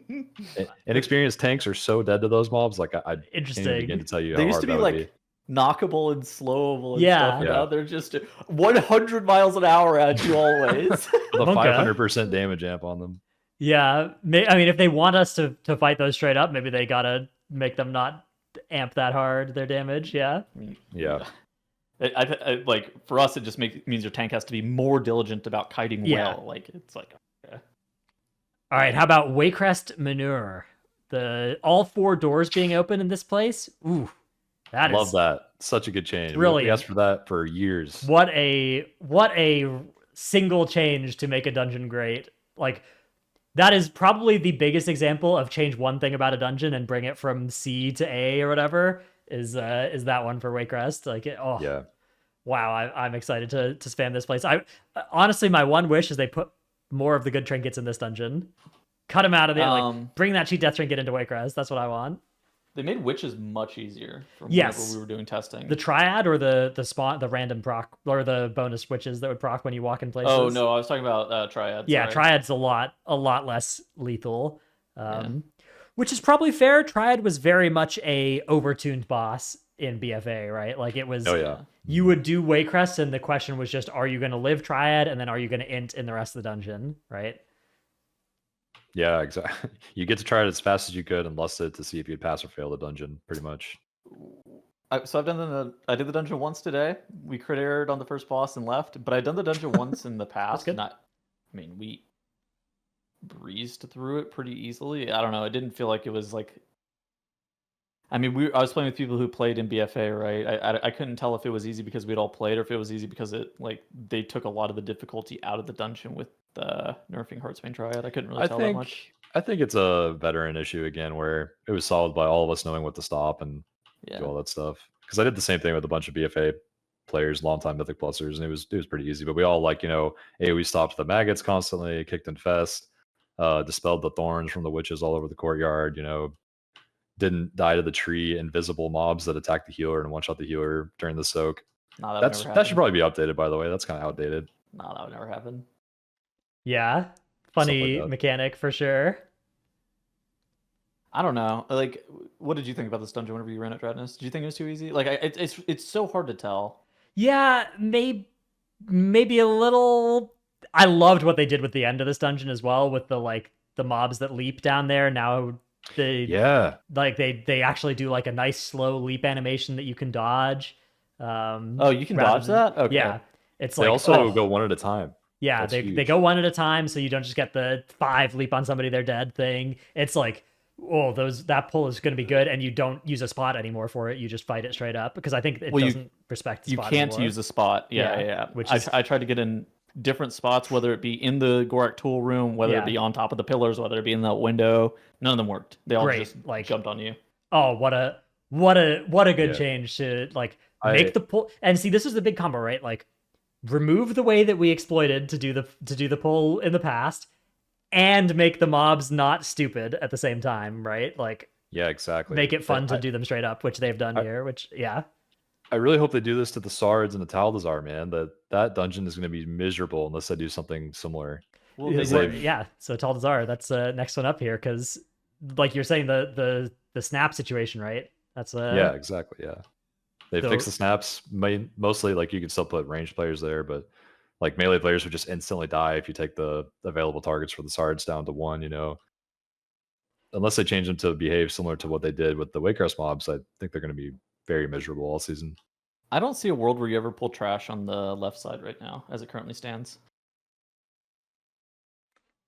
Inexperienced tanks are so dead to those mobs. Like I can't even begin to tell you. They how used hard to be that like would be. knockable and slowable and stuff. Now they're just 100 miles an hour at you always. The 500% damage amp on them. Yeah, I mean, if they want us to fight those straight up, maybe they gotta make them not amp that hard their damage. Yeah. I like for us, it just means your tank has to be more diligent about kiting well. Like it's like. Okay. All right, how about Waycrest Manure? All 4 doors being open in this place. Ooh, love that. Such a good change. Really, we asked for that for years. What a single change to make a dungeon great. Like. That is probably the biggest example of change one thing about a dungeon and bring it from C to A or whatever is that one for Waycrest. Like wow, I'm excited to spam this place. I honestly, my one wish is they put more of the good trinkets in this dungeon. Cut them out of there. Like bring that cheat death trinket into Waycrest. That's what I want. They made witches much easier from Yes. whenever we were doing testing. The triad or the spawn, the random proc or the bonus witches that would proc when you walk in places. Oh no, I was talking about triads. Yeah, sorry. triad's a lot less lethal. Which is probably fair. Triad was very much a overtuned boss in BFA, right? Like it was. Oh yeah. You would do Waycrest, and the question was just, are you going to live Triad, and then are you going to int in the rest of the dungeon, right? Yeah, exactly. You get to try it as fast as you could and lust it to see if you'd pass or fail the dungeon, pretty much. So I did the dungeon once today. We crit errored on the first boss and left, but I'd done the dungeon once in the past. good. We breezed through it pretty easily. I don't know. It didn't feel like it was like. I was playing with people who played in BFA, right? I couldn't tell if it was easy because we'd all played, or if it was easy because they took a lot of the difficulty out of the dungeon with nerfing Heartsbane Triad. I couldn't really tell that much. I think it's a veteran issue again, where it was solved by all of us knowing what to stop and do all that stuff. Because I did the same thing with a bunch of BFA players, longtime Mythic Plusers, and it was pretty easy. But we all AoE stopped the maggots constantly, kicked infest, dispelled the thorns from the witches all over the courtyard. Didn't die to the tree invisible mobs that attack the healer and one shot the healer during the soak. No, that should probably be updated, by the way. That's kind of outdated. No, that would never happen. Yeah, funny mechanic for sure. I don't know. Like, what did you think about this dungeon whenever you ran at Dreadness? Did you think it was too easy? Like, it's so hard to tell. Yeah, maybe a little. I loved what they did with the end of this dungeon as well, with the mobs that leap down there. Now they actually do like a nice slow leap animation that you can dodge. You can dodge that? Okay. Yeah, it's they also go one at a time. Yeah, they go one at a time, so you don't just get the 5 leap on somebody they're dead thing. It's like, that pull is going to be good, and you don't use a spot anymore for it. You just fight it straight up, because I think it doesn't respect the spot. You can't anymore. use a spot. Yeah. I tried to get in different spots, whether it be in the Gorak tool room, whether it be on top of the pillars, whether it be in that window. None of them worked. They all just jumped on you. Oh, what a good change to make the pull. And see, this is the big combo, right? Like, remove the way that we exploited to do the pull in the past, and make the mobs not stupid at the same time, right? Like, yeah, exactly. Make it fun to do them straight up, which they've done here. Which, yeah. I really hope they do this to the Sards and the Taldazar, man. That dungeon is going to be miserable unless they do something similar. Well, so Taldazar, that's next one up here, because like you're saying, the snap situation, right? That's yeah, exactly. Yeah, they fixed the snaps. Mostly, like, you can still put ranged players there, but like melee players would just instantly die if you take the available targets for the Sards down to 1. Unless they change them to behave similar to what they did with the Waycrest mobs, I think they're going to be very miserable all season. I don't see a world where you ever pull trash on the left side right now, as it currently stands.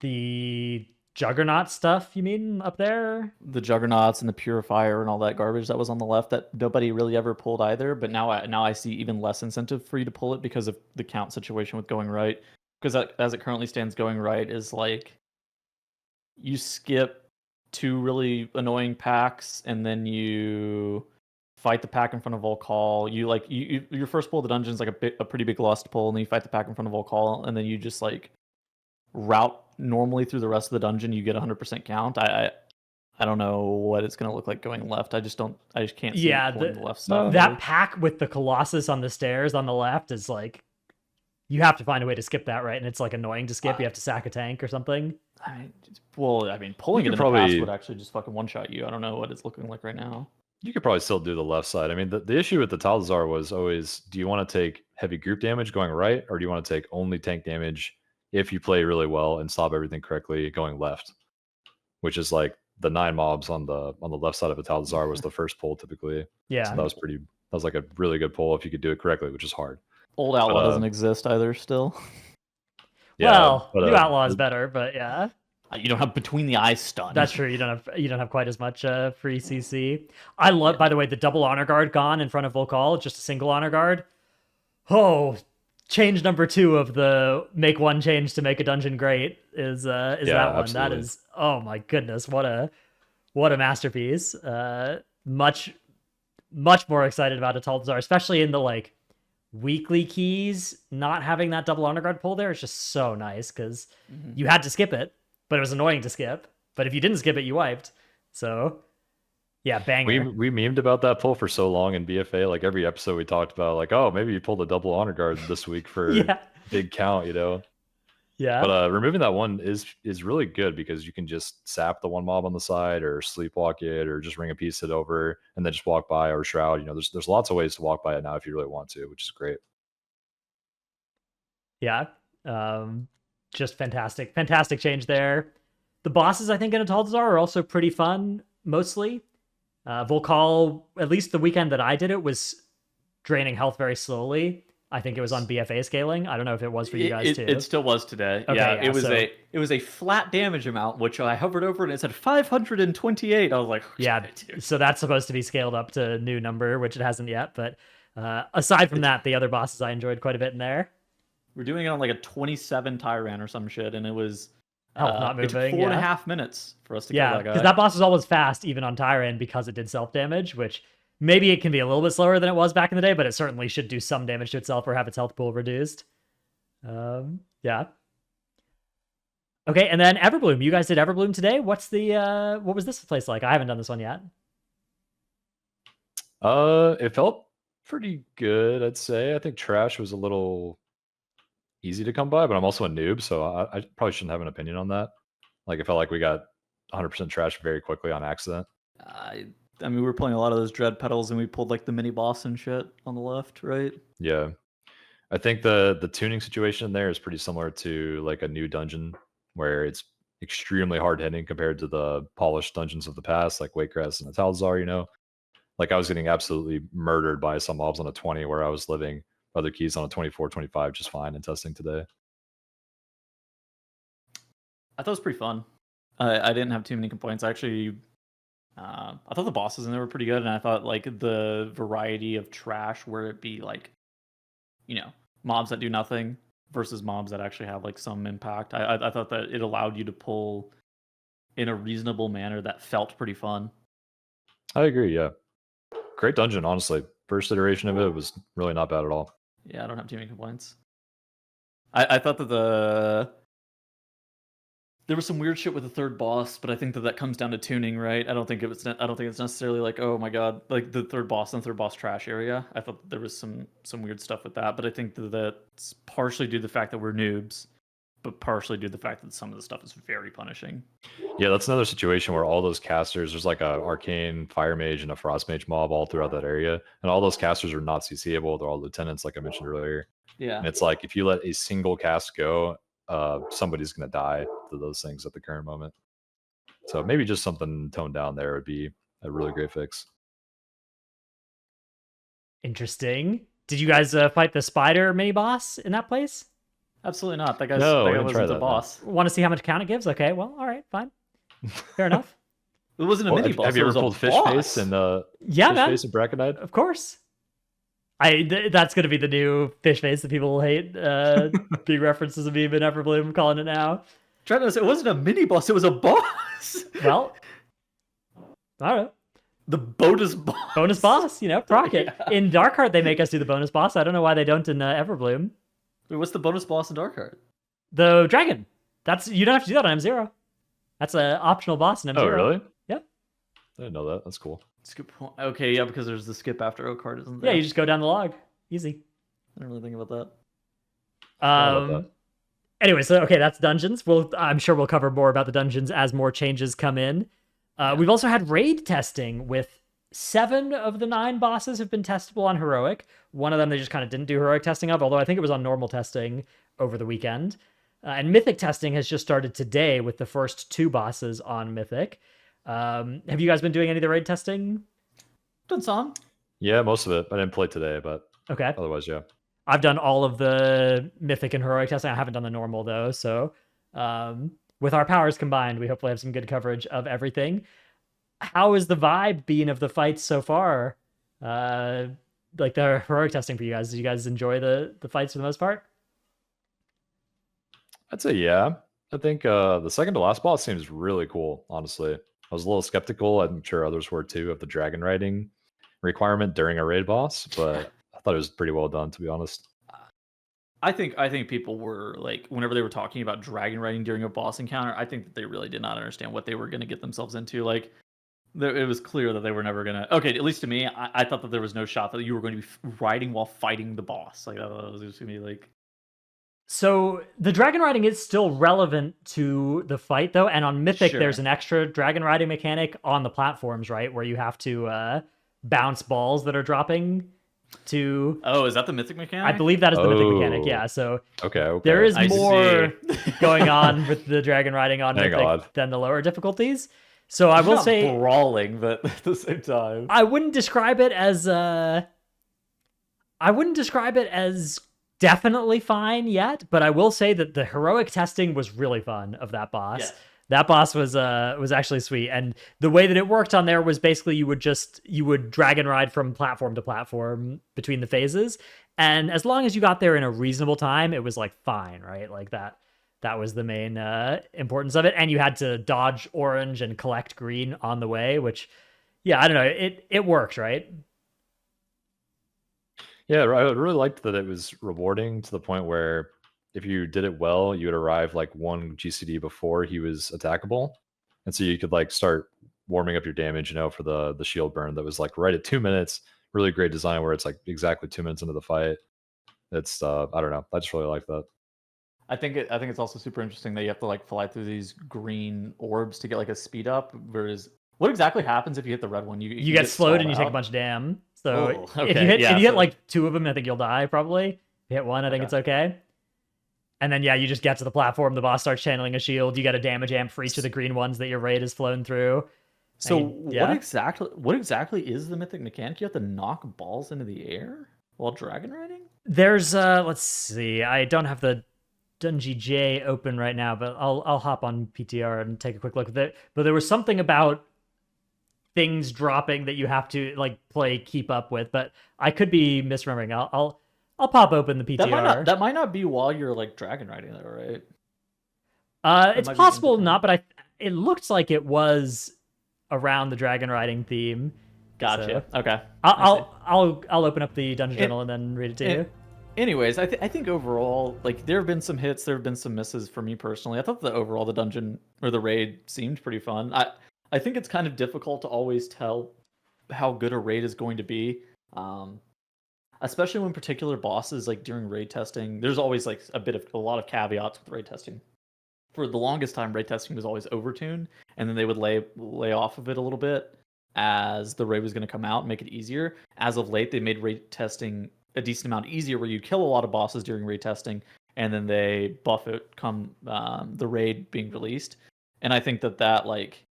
The Juggernaut stuff, you mean, up there? The Juggernauts and the Purifier and all that garbage that was on the left that nobody really ever pulled either. But now I see even less incentive for you to pull it because of the count situation with going right. Because as it currently stands, going right is like you skip 2 really annoying packs, and then you fight the pack in front of Volcall. Your first pull of the dungeon is like a pretty big lost pull, and then you fight the pack in front of Volcall, and then you just like route normally through the rest of the dungeon. You get 100% count. I don't know what it's gonna look like going left. I just can't see the left stuff. That pack with the Colossus on the stairs on the left is like, you have to find a way to skip that, right? And it's like annoying to skip. You have to sack a tank or something. Pulling it in the past would actually just fucking one-shot you. I don't know what it's looking like right now. You could probably still do the left side. I mean, the issue with the Taldazar was always, do you want to take heavy group damage going right, or do you want to take only tank damage if you play really well and stop everything correctly going left? Which is like the 9 mobs on the left side of a Taldazar was the first pull typically. Yeah. So that was like a really good pull if you could do it correctly, which is hard. Old Outlaw doesn't exist either still. Yeah, New Outlaw is better, but yeah. You don't have Between the Eyes stun. That's true. You don't have quite as much free CC. I love, by the way, the double honor guard gone in front of Volcall, just a single honor guard. Oh, change number 2 of the make one change to make a dungeon great is that one. Absolutely. That is, oh my goodness, what a masterpiece. Much more excited about a Taldazar, especially in the like weekly keys, not having that double honor guard pull there is just so nice because Mhm. you had to skip it, but it was annoying to skip. But if you didn't skip it, you wiped. So yeah, banger. We memed about that pull for so long in BFA. Like every episode we talked about, like, oh, maybe you pulled a double honor guard this week for Yeah. big count, you know. Yeah. But removing that one is really good because you can just sap the one mob on the side or sleepwalk it or just ring a piece it over and then just walk by or shroud. You know, there's lots of ways to walk by it now if you really want to, which is great. Yeah. Just fantastic. Fantastic change there. The bosses, I think, in Ataldazar are also pretty fun, mostly. Volcall, at least the weekend that I did it, was draining health very slowly. I think it was on BFA scaling. I don't know if it was for you guys too. It still was today. Okay, yeah, yeah, it was a flat damage amount, which I hovered over and it said 528. I was like, yeah, dude. so that's supposed to be scaled up to new number, which it hasn't yet. But aside from that, the other bosses I enjoyed quite a bit in there. We're doing it on like a 27 Tyran or some shit, and it was Not it took moving. 4.5 minutes for us to kill Yeah, that guy. because that boss was always fast, even on Tyran, because it did self damage, which maybe it can be a little bit slower than it was back in the day, but it certainly should do some damage to itself or have its health pool reduced. Yeah. Okay, and then Everbloom. You guys did Everbloom today. What's the what was this place like? I haven't done this one yet. It felt pretty good, I'd say. I think trash was a little easy to come by, but I'm also a noob, so I probably shouldn't have an opinion on that. Like, it felt like we got 100% trash very quickly on accident. I mean, we were playing a lot of those dread petals, and we pulled like the mini boss and shit on the left, right? Yeah. I think the tuning situation there is pretty similar to like a new dungeon where it's extremely hard hitting compared to the polished dungeons of the past, like Wakecrest and Atalzar, you know. Like I was getting absolutely murdered by some mobs on a 20 where I was living other keys on a 24, 25 just fine in testing today. I thought it was pretty fun. I didn't have too many complaints. Actually, I thought the bosses in there were pretty good, and I thought like the variety of trash, where it be like, you know, mobs that do nothing versus mobs that actually have like some impact. I thought that it allowed you to pull in a reasonable manner that felt pretty fun. I agree, yeah. Great dungeon, honestly. First iteration of it was really not bad at all. Yeah, I don't have too many complaints. I thought that there was some weird shit with the third boss, but I think that comes down to tuning, right? I don't think it's necessarily like, oh my god, like the third boss and third boss trash area. I thought there was some weird stuff with that, but I think that's partially due to the fact that we're noobs, but partially due to the fact that some of the stuff is very punishing. Yeah, that's another situation where all those casters, there's like a arcane fire mage and a frost mage mob all throughout that area, and all those casters are not CCable. They're all lieutenants, like I mentioned earlier. Yeah, And it's like if you let a single cast go, somebody's gonna die to those things at the current moment. So maybe just something toned down there would be a really great fix. Interesting. Did you guys fight the spider mini boss in that place? absolutely not. That No, that we guy didn't try wasn't the that, no. boss. Want to see how much count it gives? Okay, well, all right, fine. Fair enough. It wasn't a Well, mini boss. have you it ever was a pulled Fish boss. Face and Yeah, Fish man. Face and Braconite? Of course. That's gonna be the new fish face that people will hate. Big references of meme and Everbloom calling it now. Trying to say it wasn't a mini boss. It was a boss. Well, I don't know. The bonus boss. Bonus boss, you know, proc it. Yeah. In Darkheart, they make us do the bonus boss. I don't know why they don't in Everbloom. Wait, what's the bonus boss in Darkheart? The dragon. You don't have to do that on M0. That's an optional boss in M0. Oh, really? Yep. I didn't know that. That's cool. That's a good point. Okay, yeah, because there's the skip after Oakheart, isn't Yeah, there? you just go down the log. Easy. I didn't really think about that. Forgot about that. Anyway, so okay, that's dungeons. I'm sure we'll cover more about the dungeons as more changes come in. We've also had raid testing with 7 of the 9 bosses have been testable on heroic. One of them they just kind of didn't do heroic testing of, although I think it was on normal testing over the weekend. And mythic testing has just started today with the first 2 bosses on mythic. Have you guys been doing any of the raid testing? Done some. Yeah, most of it. I didn't play today, but Okay. otherwise, yeah. I've done all of the mythic and heroic testing. I haven't done the normal though. So with our powers combined, we hopefully have some good coverage of everything. How is the vibe being of the fights so far? Like the heroic testing for you guys. Did you guys enjoy the fights for the most part? I'd say yeah. I think the second to last boss seems really cool, honestly. I was a little skeptical, I'm sure others were too, of the dragon riding requirement during a raid boss, but I I thought it was pretty well done, to be honest. I think people were like, whenever they were talking about dragon riding during a boss encounter, I think that they really did not understand what they were going to get themselves into. Like, it was clear that they were never going to. Okay, at least to me, I thought that there was no shot that you were going to be riding while fighting the boss. Like, that was just going to be like. So the dragon riding is still relevant to the fight, though, and on Mythic, Sure. there's an extra dragon riding mechanic on the platforms, right, where you have to bounce balls that are dropping to. Oh, is that the Mythic mechanic? I believe that is the Mythic mechanic. Oh. Yeah, so Okay. there is I more see. going on with the dragon riding on Thank Mythic God. than the lower difficulties. So I will Not say brawling, but at the same time, I wouldn't describe it as definitely fine yet, but I will say that the heroic testing was really fun of that boss. Yes. That boss was actually sweet, and the way that it worked on there was basically you would dragon ride from platform to platform between the phases, and as long as you got there in a reasonable time, it was like fine, right? Like that was the main importance of it, and you had to dodge orange and collect green on the way, which, yeah, I don't know, it worked, right? Yeah, I really liked that it was rewarding to the point where if you did it well, you would arrive like one GCD before he was attackable, and so you could like start warming up your damage, for the shield burn that was like right at 2 minutes. Really great design where it's like exactly 2 minutes into the fight. It's I don't know, I just really like that. I think it's also super interesting that you have to like fly through these green orbs to get like a speed up. Whereas, what exactly happens if you hit the red one? You get slowed stalled and you take a out? bunch of damn. So Oh, if okay, you hit so- like two of them, I think you'll die probably. If you hit one, I think Okay. it's okay. And then, yeah, you just get to the platform, the boss starts channeling a shield, you get a damage amp for each of the green ones that your raid has flown through. So And yeah. what exactly is the mythic mechanic? You have to knock balls into the air while dragon riding? There's let's see, I don't have the Dungy J open right now, but I'll hop on PTR and take a quick look at it. But there was something about things dropping that you have to like play keep up with, but I could be misremembering. I'll pop open the PTR. That might not be while you're like dragon riding though, right? It's might be possible independent. not, but it looked like it was around the dragon riding theme. Gotcha. Okay. I'll open up the dungeon journal and then read it to you. Anyways, I think overall, like there have been some hits, there have been some misses for me personally. I thought the dungeon or the raid seemed pretty fun. I think it's kind of difficult to always tell how good a raid is going to be, especially when particular bosses like during raid testing. There's always like a lot of caveats with raid testing. For the longest time, raid testing was always overtuned, and then they would lay off of it a little bit as the raid was going to come out and make it easier. As of late, they made raid testing a decent amount easier, where you kill a lot of bosses during raid testing, and then they buff it come the raid being released. And I think that like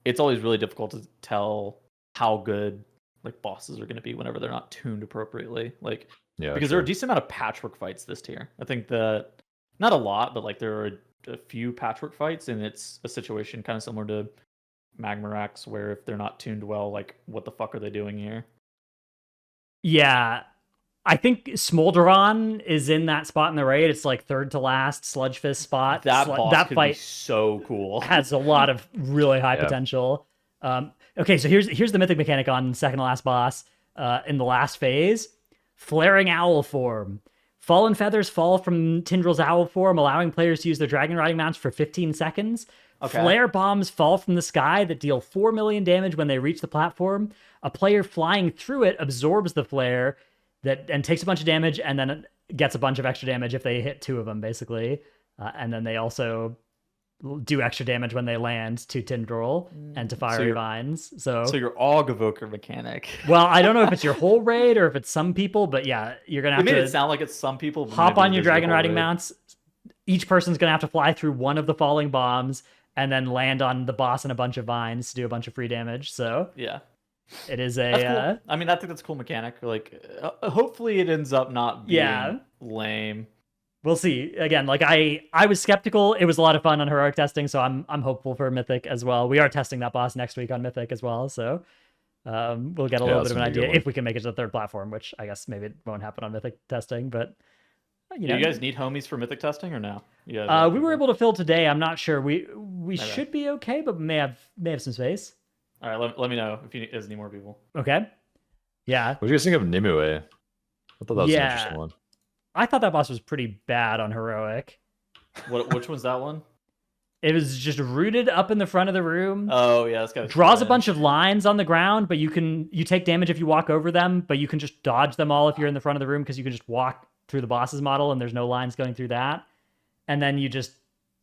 it's always really difficult to tell how good like bosses are going to be whenever they're not tuned appropriately. Like Yeah, because there are a decent amount of patchwork fights this tier. I think that not a lot, but like there are a few patchwork fights, and it's a situation kind of similar to Magmarax, where if they're not tuned well, like what the fuck are they doing here? Yeah, I think Smolderon is in that spot in the raid. It's like third to last Sludge Fist spot. That boss that could fight be so cool. has a lot of really high Yeah. potential. Okay, so here's the mythic mechanic on second to last boss. In the last phase, flaring owl form. Fallen feathers fall from Tindrill's owl form, allowing players to use their dragon riding mounts for 15 seconds. Okay. Flare bombs fall from the sky that deal 4 million damage when they reach the platform. A player flying through it absorbs the flare and takes a bunch of damage, and then gets a bunch of extra damage if they hit two of them, basically. And then they also do extra damage when they land to Tindrill and to fiery your- vines. So your Aug Evoker mechanic. well, I don't know if it's your whole raid or if it's some people, but yeah, you're gonna It have made to it sound like it's some people. but hop maybe on your it is your dragon whole riding raid. mounts. Each person's gonna have to fly through one of the falling bombs and then land on the boss and a bunch of vines to do a bunch of free damage. So Yeah, it is that's a cool. I mean, I think that's a cool mechanic. Like, hopefully, it ends up not being Yeah. lame. we'll see. Again, like I was skeptical. It was a lot of fun on heroic testing, so I'm hopeful for Mythic as well. We are testing that boss next week on Mythic as well, so we'll get a little that's bit of an gonna be a idea good one. if we can make it to the third platform, which I guess maybe it won't happen on Mythic testing, but Do you guys need homies for mythic testing or no? Yeah, we were able to fill today. I'm not sure. We Okay. should be okay, but may have some space. All right, let me know if you guys need more people. Okay. Yeah. What do you guys think of Nimue? I thought that was an Yeah. interesting one. I thought that boss was pretty bad on heroic. Which one's that one? It was just rooted up in the front of the room. Oh yeah, it's got Draws a bunch of lines on the ground, but you take damage if you walk over them, but you can just dodge them all if you're in the front of the room because you can just walk through the boss's model and there's no lines going through that. And then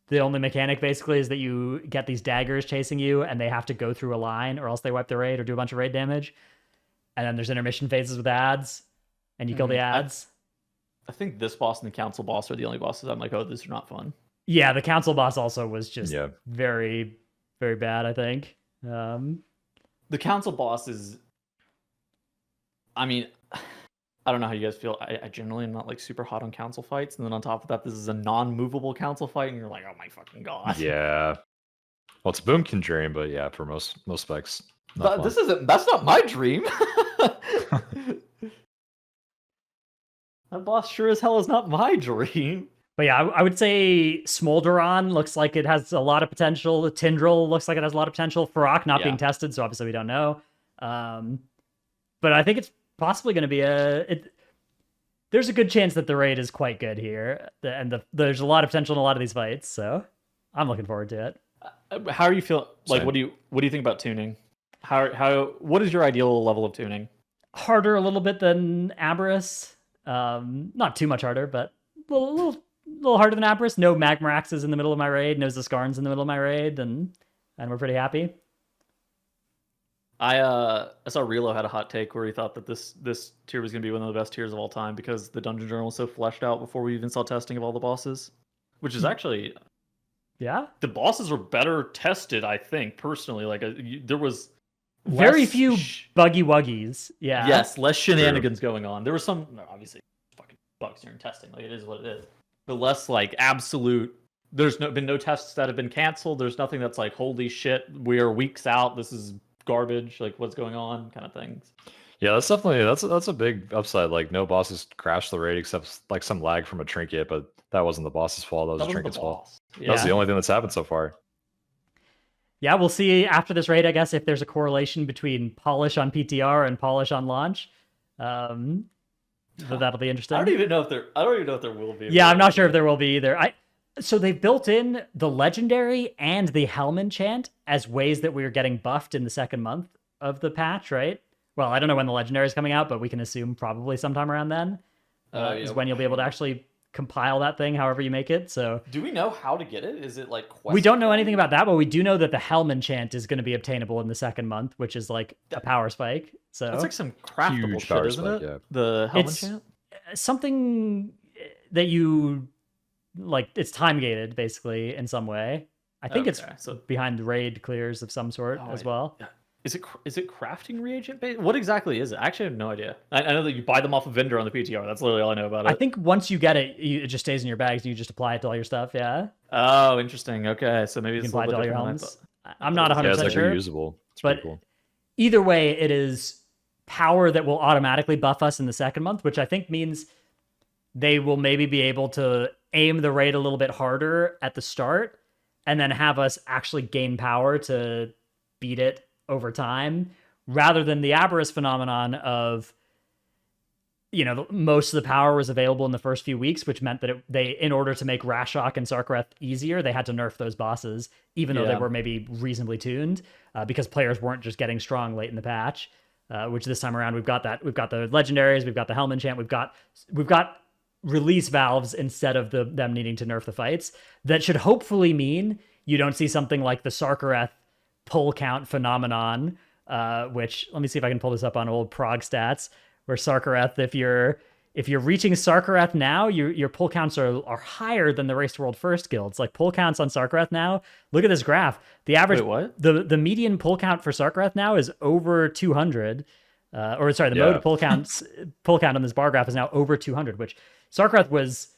the only mechanic basically is that you get these daggers chasing you and they have to go through a line or else they wipe the raid or do a bunch of raid damage. And then there's intermission phases with ads and you kill the ads. I think this boss and the council boss are the only bosses I'm like, oh, these are not fun. Yeah, the council boss also was just very, very bad, I think. The council boss is... I mean, I don't know how you guys feel. I generally am not like super hot on council fights. And then on top of that, this is a non-movable council fight. And you're like, oh my fucking God. Yeah. Well, it's Boom Conjuring, but yeah, for most specs. That's not my dream. That boss sure as hell is not my dream. But yeah, I would say Smolderon looks like it has a lot of potential. Tindril looks like it has a lot of potential. Farok not being tested, so obviously we don't know. But I think it's possibly going to be there's a good chance that the raid is quite good here. And there's a lot of potential in a lot of these fights, so I'm looking forward to it. How are you feel? Like, Same. what do you think about tuning? What is your ideal level of tuning? Harder a little bit than Aberrus. Not too much harder, but a little harder than Aberrus. No Magmaraxes in the middle of my raid. No Zaskarns in the middle of my raid, and we're pretty happy. I saw Relo had a hot take where he thought that this tier was going to be one of the best tiers of all time because the dungeon journal was so fleshed out before we even saw testing of all the bosses, which is actually the bosses were better tested. I think personally, like there was very few buggy wuggies. Yeah. Yes, less shenanigans going on. There was some obviously fucking bugs during testing. Like it is what it is, but less like absolute. There's been no tests that have been canceled. There's nothing that's like holy shit. We are weeks out. This is garbage, like what's going on kind of things. Yeah, that's definitely that's a big upside. Like no bosses crashed the raid except like some lag from a trinket, but that wasn't the boss's fault. That was the trinket's fault. Yeah. That's the only thing that's happened so far. Yeah, we'll see after this raid, I guess, if there's a correlation between polish on PTR and polish on launch. So that'll be interesting. I don't even know if there will be. Yeah, I'm not sure if there will be either. So they've built in the legendary and the Helm enchant as ways that we're getting buffed in the second month of the patch, right? Well, I don't know when the legendary is coming out, but we can assume probably sometime around then is when you'll be able to actually compile that thing, however you make it. So, do we know how to get it? Is it like we don't know anything about that, but we do know that the Helm enchant is going to be obtainable in the second month, which is like a power spike. So that's like some craftable shit, isn't it? Yeah. The Helm enchant, something that you. Like it's time gated basically in some way. I think it's behind raid clears of some sort as well. Yeah. Is it crafting reagent based? What exactly is it? I actually have no idea. I know that you buy them off a vendor on the PTR. That's literally all I know about it. I think once you get it, it just stays in your bags. You just apply it to all your stuff. Yeah. Oh, interesting. Okay, so maybe you it's can apply it to all your helms. I'm not 100% it's like sure. reusable. It's but cool. Either way, it is power that will automatically buff us in the second month, which I think means they will maybe be able to aim the raid a little bit harder at the start and then have us actually gain power to beat it over time rather than the Aberrus phenomenon of, most of the power was available in the first few weeks, which meant that in order to make Rashok and Sarkareth easier, they had to nerf those bosses, even though they were maybe reasonably tuned because players weren't just getting strong late in the patch, which this time around we've got that. We've got the legendaries, we've got the Helm enchant, we've got release valves instead of them needing to nerf the fights. That should hopefully mean you don't see something like the Sarkareth pull count phenomenon, which let me see if I can pull this up on old prog stats, where Sarkareth, if you're reaching Sarkareth now, your pull counts are higher than the Race to World First guilds. Like pull counts on Sarkareth now, look at this graph. The average the median pull count for Sarkareth now is over 200. Mode pull count on this bar graph is now over 200, which Sarkareth was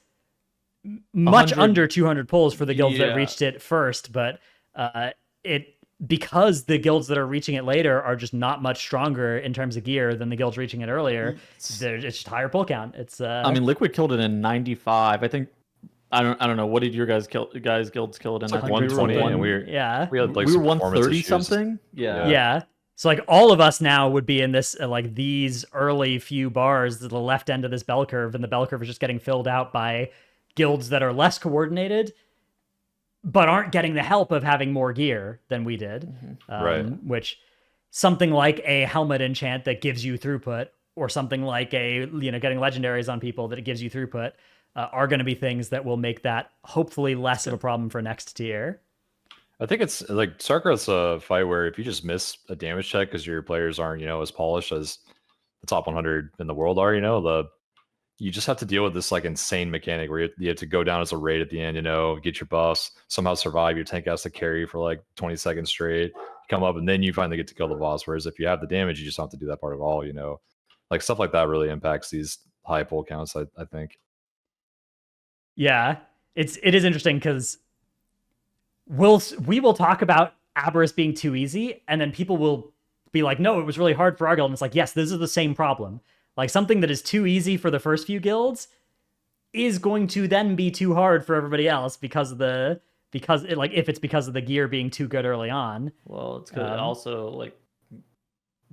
much under 200 pulls for the guilds that reached it first, but because the guilds that are reaching it later are just not much stronger in terms of gear than the guilds reaching it earlier, it's just higher pull count. It's I mean, Liquid killed it in 95. I think I don't know. What did your guilds kill it in? It's like 120, and we had like we were 130 something. Yeah. So like all of us now would be in this like these early few bars, the left end of this bell curve, and the bell curve is just getting filled out by guilds that are less coordinated, but aren't getting the help of having more gear than we did. Right. Which something like a helmet enchant that gives you throughput, or something like a getting legendaries on people that it gives you throughput, are going to be things that will make that hopefully less of a problem for next tier. I think it's like StarCraft's a fight where if you just miss a damage check because your players aren't, as polished as the top 100 in the world are, you just have to deal with this like insane mechanic where you have to go down as a raid at the end, get your buffs, somehow survive. Your tank has to carry for like 20 seconds straight, come up, and then you finally get to kill the boss. Whereas if you have the damage, you just don't have to do that part at all, Like stuff like that really impacts these high pull counts, I think. Yeah, it is interesting because we will talk about Aberrus being too easy, and then people will be like, no, it was really hard for our guild. And it's like, yes, this is the same problem. Like something that is too easy for the first few guilds is going to then be too hard for everybody else because if it's because of the gear being too good early on. Well, it's good. Also, like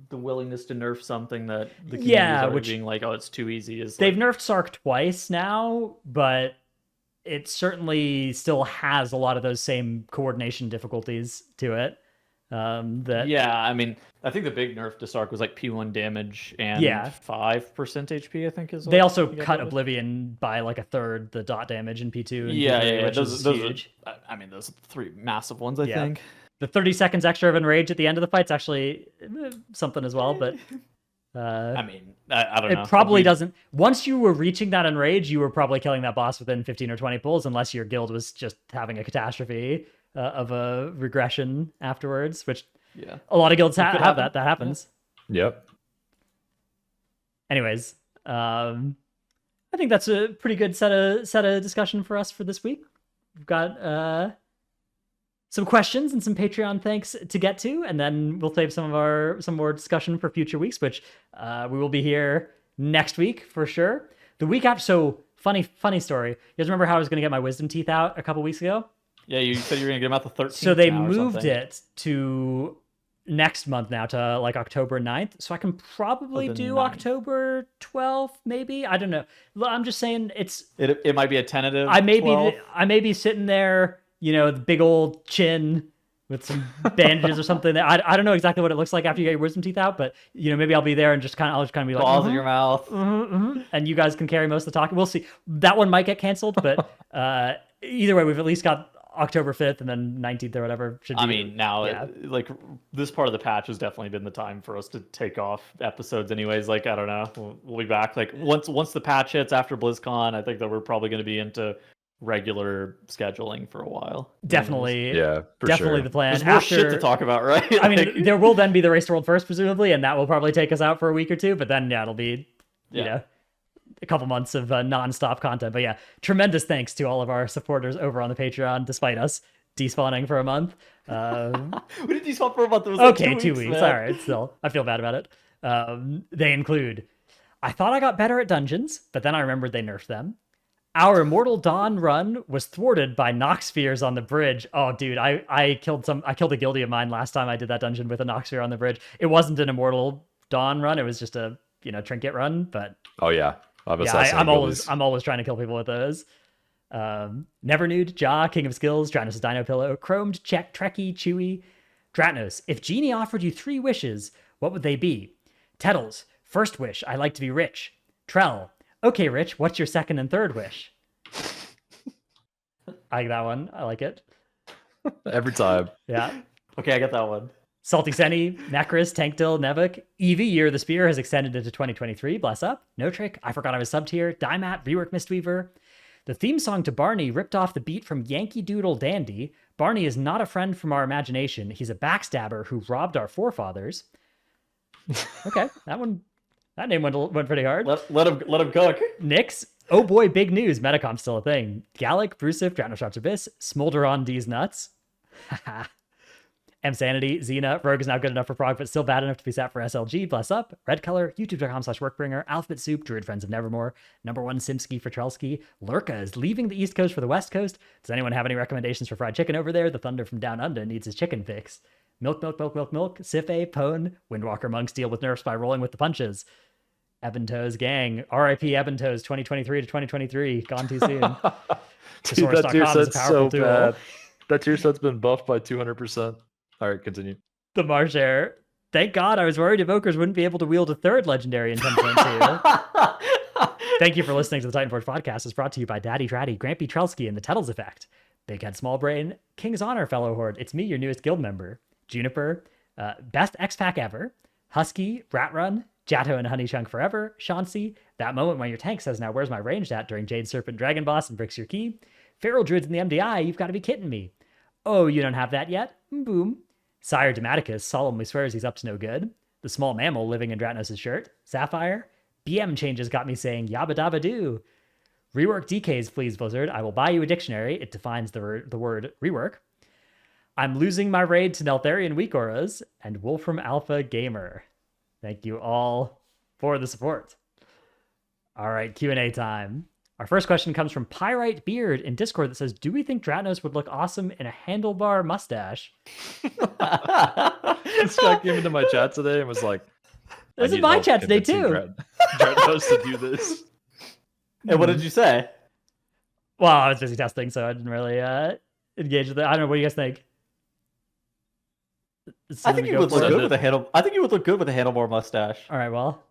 the willingness to nerf something that the community is already being like, oh, it's too easy. They've nerfed Sark twice now, but it certainly still has a lot of those same coordination difficulties to it. I mean, I think the big nerf to Sark was like P1 damage and 5% HP, I think is. They also cut Oblivion by like a third, the dot damage in P2. And P3, which is huge. I mean, those are three massive ones, I think. The 30 seconds extra of enrage at the end of the fight's actually something as well, but I mean, I don't know. It probably doesn't. Once you were reaching that enrage, you were probably killing that boss within 15 or 20 pulls, unless your guild was just having a catastrophe of a regression afterwards, which a lot of guilds have that. That happens. Yep. Anyways, I think that's a pretty good set of discussion for us for this week. We've got some questions and some Patreon thanks to get to, and then we'll save some more discussion for future weeks, which we will be here next week for sure. The week after, so funny story. You guys remember how I was going to get my wisdom teeth out a couple weeks ago? Yeah, you said you were going to get them out the 13th. So they moved it to next month now, to like October 9th. So I can probably do 9th. October 12th, maybe. I don't know. I'm just saying it might be a tentative. I may be sitting there, the big old chin with some bandages or something. I don't know exactly what it looks like after you get your wisdom teeth out, but maybe I'll be there and I'll just kind of be like balls in your mouth, and you guys can carry most of the talking. We'll see. That one might get canceled, but either way, we've at least got October 5th and then 19th or whatever. I mean, now like this part of the patch has definitely been the time for us to take off episodes anyways. Like, I don't know, we'll be back like once the patch hits after BlizzCon. I think that we're probably going to be into regular scheduling for a while. Definitely. Yeah, definitely the plan. There's more shit to talk about, right? I mean, there will then be the Race to World first, presumably, and that will probably take us out for a week or two, but then it'll be a couple months of non-stop content. But tremendous thanks to all of our supporters over on the Patreon, despite us despawning for a month. We didn't despawn for a month. It was okay, like 2 weeks. Man. All right, still, I feel bad about it. They include, I thought I got better at dungeons, but then I remembered they nerfed them. Our Immortal Dawn run was thwarted by Noxpheres on the bridge. Oh, dude, I killed a guildie of mine last time I did that dungeon with a Noxphere on the bridge. It wasn't an Immortal Dawn run. It was just a trinket run. But oh yeah, I'm always trying to kill people with those. Nevernude, Jaw, King of Skills, Dranos' Dino Pillow, Chromed, Check, Trekkie, Chewy, Dratnos. If Genie offered you 3 wishes, what would they be? Tettles, first wish, I like to be rich. Trell, okay, Rich, what's your second and third wish? I like that one. I like it. Every time. Yeah. Okay, I got that one. Salty Senny, Necris, Tankdill, Nevik, Eevee, Year of the Spear has extended into 2023. Bless up. No Trick, I Forgot I Was Subbed Here, Dymat, Rework Mistweaver. The theme song to Barney ripped off the beat from Yankee Doodle Dandy. Barney is not a friend from our imagination. He's a backstabber who robbed our forefathers. Okay, that name went pretty hard. Let him cook. Nyx, oh boy, big news. Metacom's still a thing. Gallic, Brusif, Dranoshops Abyss, Smolder on D's nuts. M Sanity, Xena, Rogue is now good enough for Prog, but still bad enough to be sat for SLG. Bless up. Red Color, YouTube.com/Workbringer, Alphabet Soup, Druid Friends of Nevermore, Number 1 Simski for Trelsky. Lurka is leaving the East Coast for the West Coast. Does anyone have any recommendations for fried chicken over there? The Thunder from Down Under needs his chicken fix. Milk, milk, milk, milk, milk. Sifay, Pone, Windwalker monks deal with nerfs by rolling with the punches. Ebentoes gang. R.I.P. Ebentoes 2023 to 2023. Gone too soon. Dude, that tier Thesaurus.com is a set's powerful so tool. bad. That tier set's been buffed by 200%. All right, continue. The Marshare. Thank God I was worried evokers wouldn't be able to wield a third legendary in 10.2. Thank you for listening to the Titanforge podcast. It's brought to you by Daddy Dratty, Grampy Trelsky, and the Tettles Effect. Big Head Small Brain, King's Honor fellow horde. It's me, your newest guild member. Juniper, best X-Pack ever. Husky, Ratrun, Jatto and Honeychunk forever. Chauncey, that moment when your tank says, now where's my ranged at during Jade Serpent Dragon Boss and bricks your key. Feral Druids in the MDI, you've got to be kidding me. Oh, you don't have that yet? Boom. Sire Dematicus solemnly swears he's up to no good. The small mammal living in Dratnos' shirt. Sapphire. BM changes got me saying yabba dabba doo. Rework DKs, please, Blizzard. I will buy you a dictionary. It defines the word rework. I'm losing my raid to Neltharion Weak Auras and Wolfram Alpha Gamer. Thank you all for the support. All right, Q&A time. Our first question comes from Pyrite Beard in Discord that says, do we think Dratnos would look awesome in a handlebar mustache? This guy came into my chat today and was like, this is my chat today too. Dratnos to do this. And what did you say? Well, I was busy testing, so I didn't really engage with it. I don't know. What do you guys think? I think you would look good with a handle. I think you would look good with a handlebar mustache. All right, well,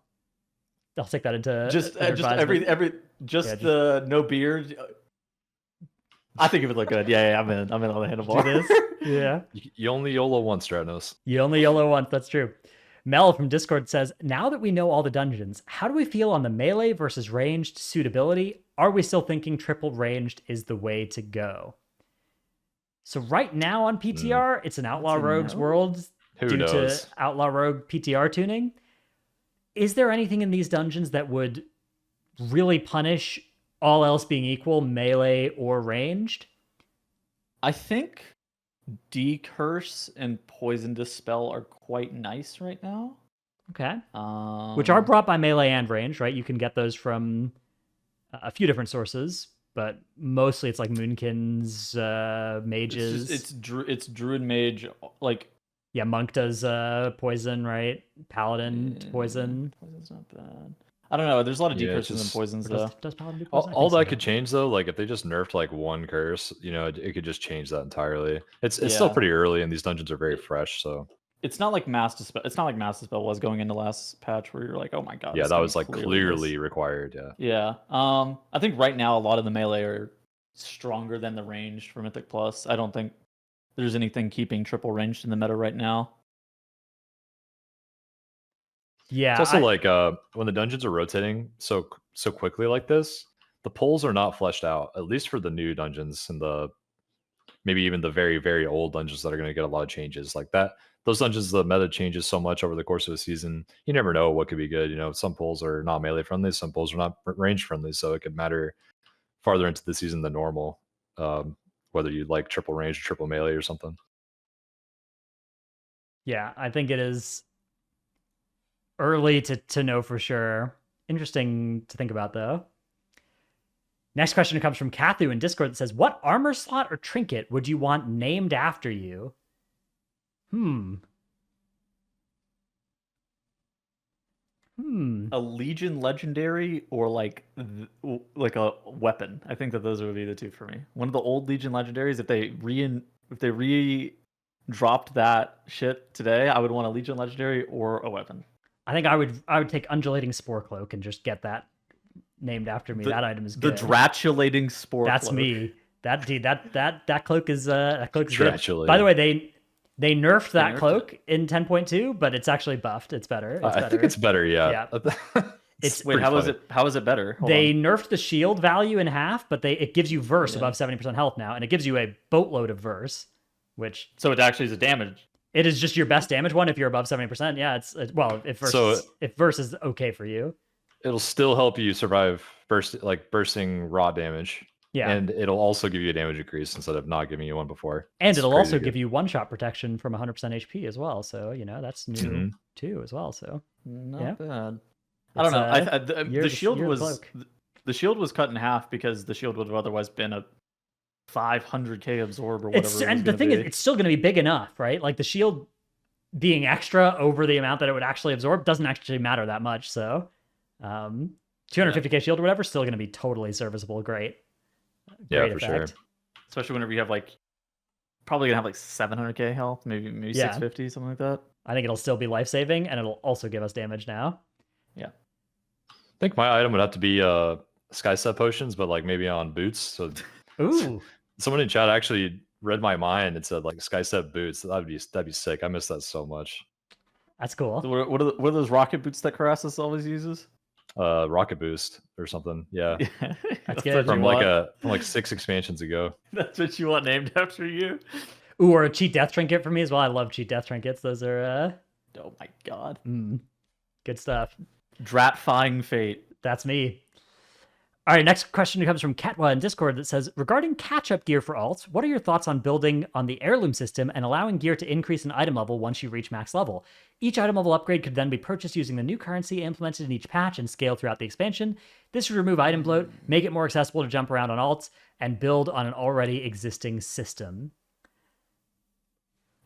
I'll take that into just advisement. the no beard. I think it would look good. Yeah, I'm in on the handlebar. Yeah. You only YOLO once, Dratnos. You only YOLO once. That's true. Mel from Discord says, now that we know all the dungeons, how do we feel on the melee versus ranged suitability? Are we still thinking triple ranged is the way to go? So right now on PTR, it's an Outlaw Rogue's world due to Outlaw Rogue PTR tuning. Is there anything in these dungeons that would really punish, all else being equal, melee or ranged? I think Decurse and Poison Dispel are quite nice right now. Okay. Which are brought by melee and range, right? You can get those from a few different sources, but mostly it's like Moonkins, mages. It's Druid Mage, like... Yeah, Monk does poison, right? Paladin to poison. Poison's not bad. I don't know. There's a lot of decurses and poisons, though. Does Paladin do poison? All that could change, though. Like, if they just nerfed, like, one curse, you know, it could just change that entirely. It's still pretty early, and these dungeons are very fresh, so... It's not like Mass Dispel. It's not like Mass Dispel was going into last patch where you're like, oh my god. Yeah, that was, like, clearly required, yeah. Yeah. I think right now a lot of the melee are stronger than the ranged for Mythic Plus. I don't think there's anything keeping triple ranged in the meta right now. Yeah. It's also like when the dungeons are rotating so quickly like this, the polls are not fleshed out, at least for the new dungeons and the maybe even the very, very old dungeons that are going to get a lot of changes like that. Those dungeons, the meta changes so much over the course of a season. You never know what could be good. You know, some polls are not melee friendly, some polls are not range friendly, so it could matter farther into the season than normal. Whether you like triple range or triple melee or something. Yeah, I think it is early to know for sure. Interesting to think about, though. Next question comes from Kathu in Discord that says, what armor slot or trinket would you want named after you? A Legion Legendary or like a weapon. I think that those would be the two for me. One of the old Legion Legendaries, if they re-dropped that shit today, I would want a Legion Legendary or a weapon. I think I would take Undulating Spore Cloak and just get that named after me. That item is good. The Dratulating Spore Cloak. That's me. That cloak is good. By the way, they nerfed that cloak in 10.2, but it's actually buffed. It's better. I think it's better, yeah. Wait, how is it better? They nerfed the shield value in half, but it gives you verse above 70% health now, and it gives you a boatload of verse, which... So it actually is a damage. It is just your best damage one if you're above 70%. Yeah, if verse is okay for you. It'll still help you survive bursting raw damage. Yeah. And it'll also give you a damage increase instead of not giving you one before. And it'll also give you one-shot protection from 100% HP as well. So, you know, that's new too as well. So, not bad. I don't know. The shield was cut in half because the shield would have otherwise been a 500k absorb or whatever. And the thing is, it's still going to be big enough, right? Like the shield being extra over the amount that it would actually absorb doesn't actually matter that much. So 250k shield or whatever, still going to be totally serviceable. Great Yeah, for effect. sure. Especially whenever you have like probably gonna have like 700k health, maybe 650, something like that. I think it'll still be life saving, and it'll also give us damage now. Yeah. I think my item would have to be sky step potions, but like maybe on boots. So Ooh, someone in chat actually read my mind and said like sky step boots. That'd be sick. I miss that so much. that's cool. So what are those rocket boots that Karasis always uses? Rocket boost or something. Yeah. That's good. From like 6 expansions ago. That's what you want named after you. Ooh, or a cheat death trinket for me as well. I love cheat death trinkets. Those are Oh my god. good stuff. Dratfying fate. That's me. All right, next question comes from Katwa in Discord that says, regarding catch-up gear for alts, what are your thoughts on building on the heirloom system and allowing gear to increase in item level once you reach max level? Each item level upgrade could then be purchased using the new currency implemented in each patch and scale throughout the expansion. This would remove item bloat, make it more accessible to jump around on alts, and build on an already existing system.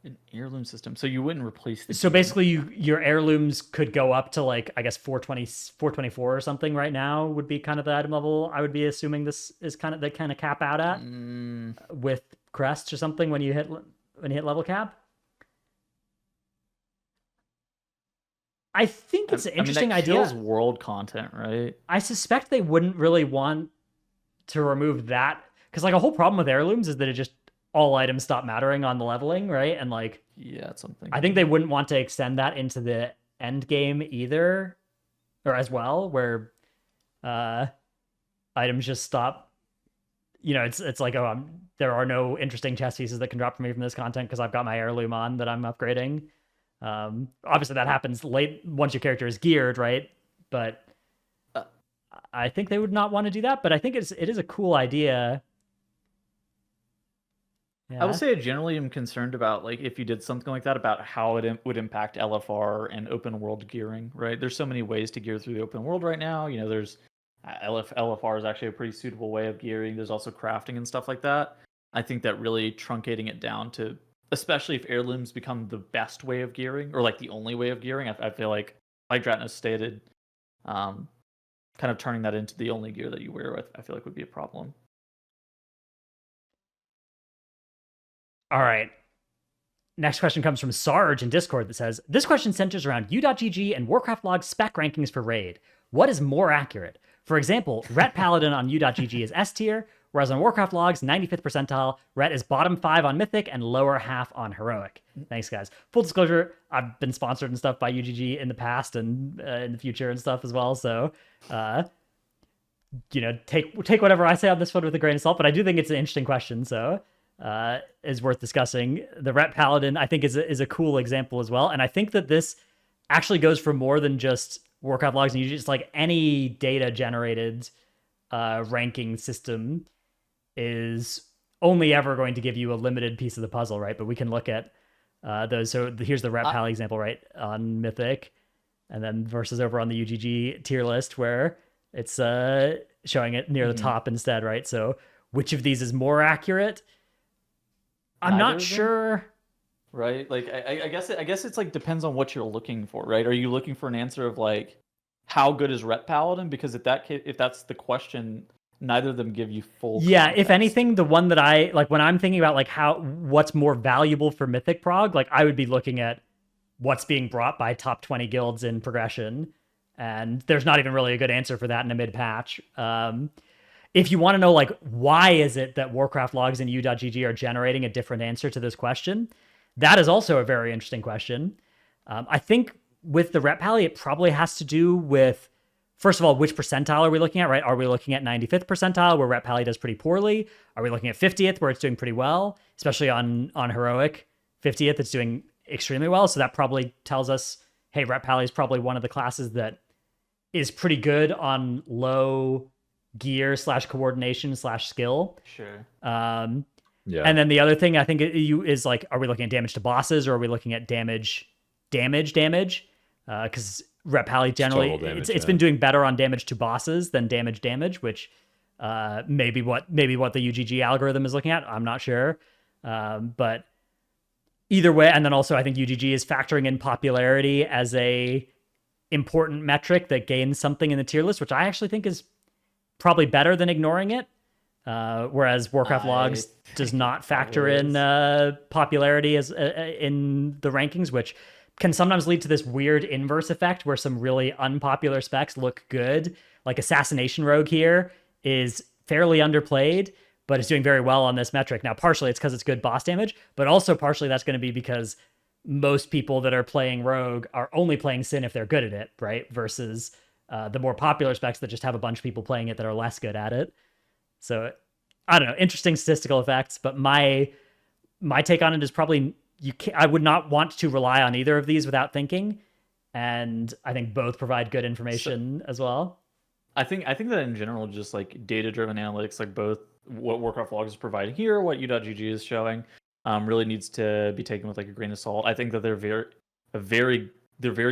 An heirloom system. So you wouldn't replace the So gear. basically, your heirlooms could go up to like, I guess 420, 424 or something right now would be kind of the item level. I would be assuming this is kind of the kind of cap out at with crests or something when you hit level cap. I think it's an interesting that idea. kills world content, right? I suspect they wouldn't really want to remove that because like a whole problem with heirlooms is that it just all items stop mattering on the leveling, right? And like, yeah, it's something. I think they wouldn't want to extend that into the end game either, or as well, where items just stop. You know, it's like, oh, there are no interesting chest pieces that can drop for me from this content because I've got my heirloom on that I'm upgrading. Obviously, that happens late once your character is geared, right? But I think they would not want to do that. But I think it is a cool idea. I would say I generally am concerned about like if you did something like that about how it would impact LFR and open world gearing, right? There's so many ways to gear through the open world right now. You know, there's LFR is actually a pretty suitable way of gearing. There's also crafting and stuff like that. I think that really truncating it down to, especially if heirlooms become the best way of gearing or like the only way of gearing, I feel like Dratnos stated, kind of turning that into the only gear that you wear, I feel like would be a problem. All right. Next question comes from Sarge in Discord that says, this question centers around U.GG and Warcraft log spec rankings for raid. What is more accurate? For example, Ret Paladin on U.GG is S tier, whereas on Warcraft logs, 95th percentile, Ret is bottom 5 on Mythic and lower half on Heroic. Thanks, guys. Full disclosure, I've been sponsored and stuff by UGG in the past and in the future and stuff as well, so take whatever I say on this one with a grain of salt, but I do think it's an interesting question, so is worth discussing. The Ret Paladin, I think, is a cool example as well. And I think that this actually goes for more than just Warcraft logs and just like any data generated ranking system is only ever going to give you a limited piece of the puzzle, right? But we can look at those. So here's the Ret Pal example, right, on Mythic, and then versus over on the UGG tier list where it's showing it near the top instead, right? So which of these is more accurate? I'm not sure. Right? Like I guess it's like depends on what you're looking for, right? Are you looking for an answer of like how good is Ret Paladin? Because if that's the question, neither of them give you full context. If anything, the one that I like when I'm thinking about like what's more valuable for Mythic prog, like I would be looking at what's being brought by top 20 guilds in progression, and there's not even really a good answer for that in a mid patch. If you want to know, like, why is it that Warcraft logs and U.GG are generating a different answer to this question, that is also a very interesting question. I think with the Ret Pally, it probably has to do with, first of all, which percentile are we looking at, right? Are we looking at 95th percentile, where Ret Pally does pretty poorly? Are we looking at 50th, where it's doing pretty well? Especially on Heroic 50th, it's doing extremely well. So that probably tells us, hey, Ret Pally is probably one of the classes that is pretty good on low gear / coordination / skill. Sure. Yeah. And then the other thing I think is like, are we looking at damage to bosses or are we looking at damage? Because Ret Pally generally it's been doing better on damage to bosses than damage, which maybe what the UGG algorithm is looking at. I'm not sure, but either way, and then also I think UGG is factoring in popularity as a important metric that gains something in the tier list, which I actually think is probably better than ignoring it. Whereas Warcraft Logs does not factor in popularity as in the rankings, which can sometimes lead to this weird inverse effect where some really unpopular specs look good. Like Assassination Rogue here is fairly underplayed, but it's doing very well on this metric. Now, partially it's because it's good boss damage, but also partially that's going to be because most people that are playing Rogue are only playing Sin if they're good at it, right? Versus the more popular specs that just have a bunch of people playing it that are less good at it. So I don't know, interesting statistical effects, but my take on it is probably I would not want to rely on either of these without thinking, and I think both provide good information as well. I think that in general, just like data-driven analytics, like both what Warcraft Logs is providing here, what U.GG is showing, really needs to be taken with like a grain of salt. I think that they're very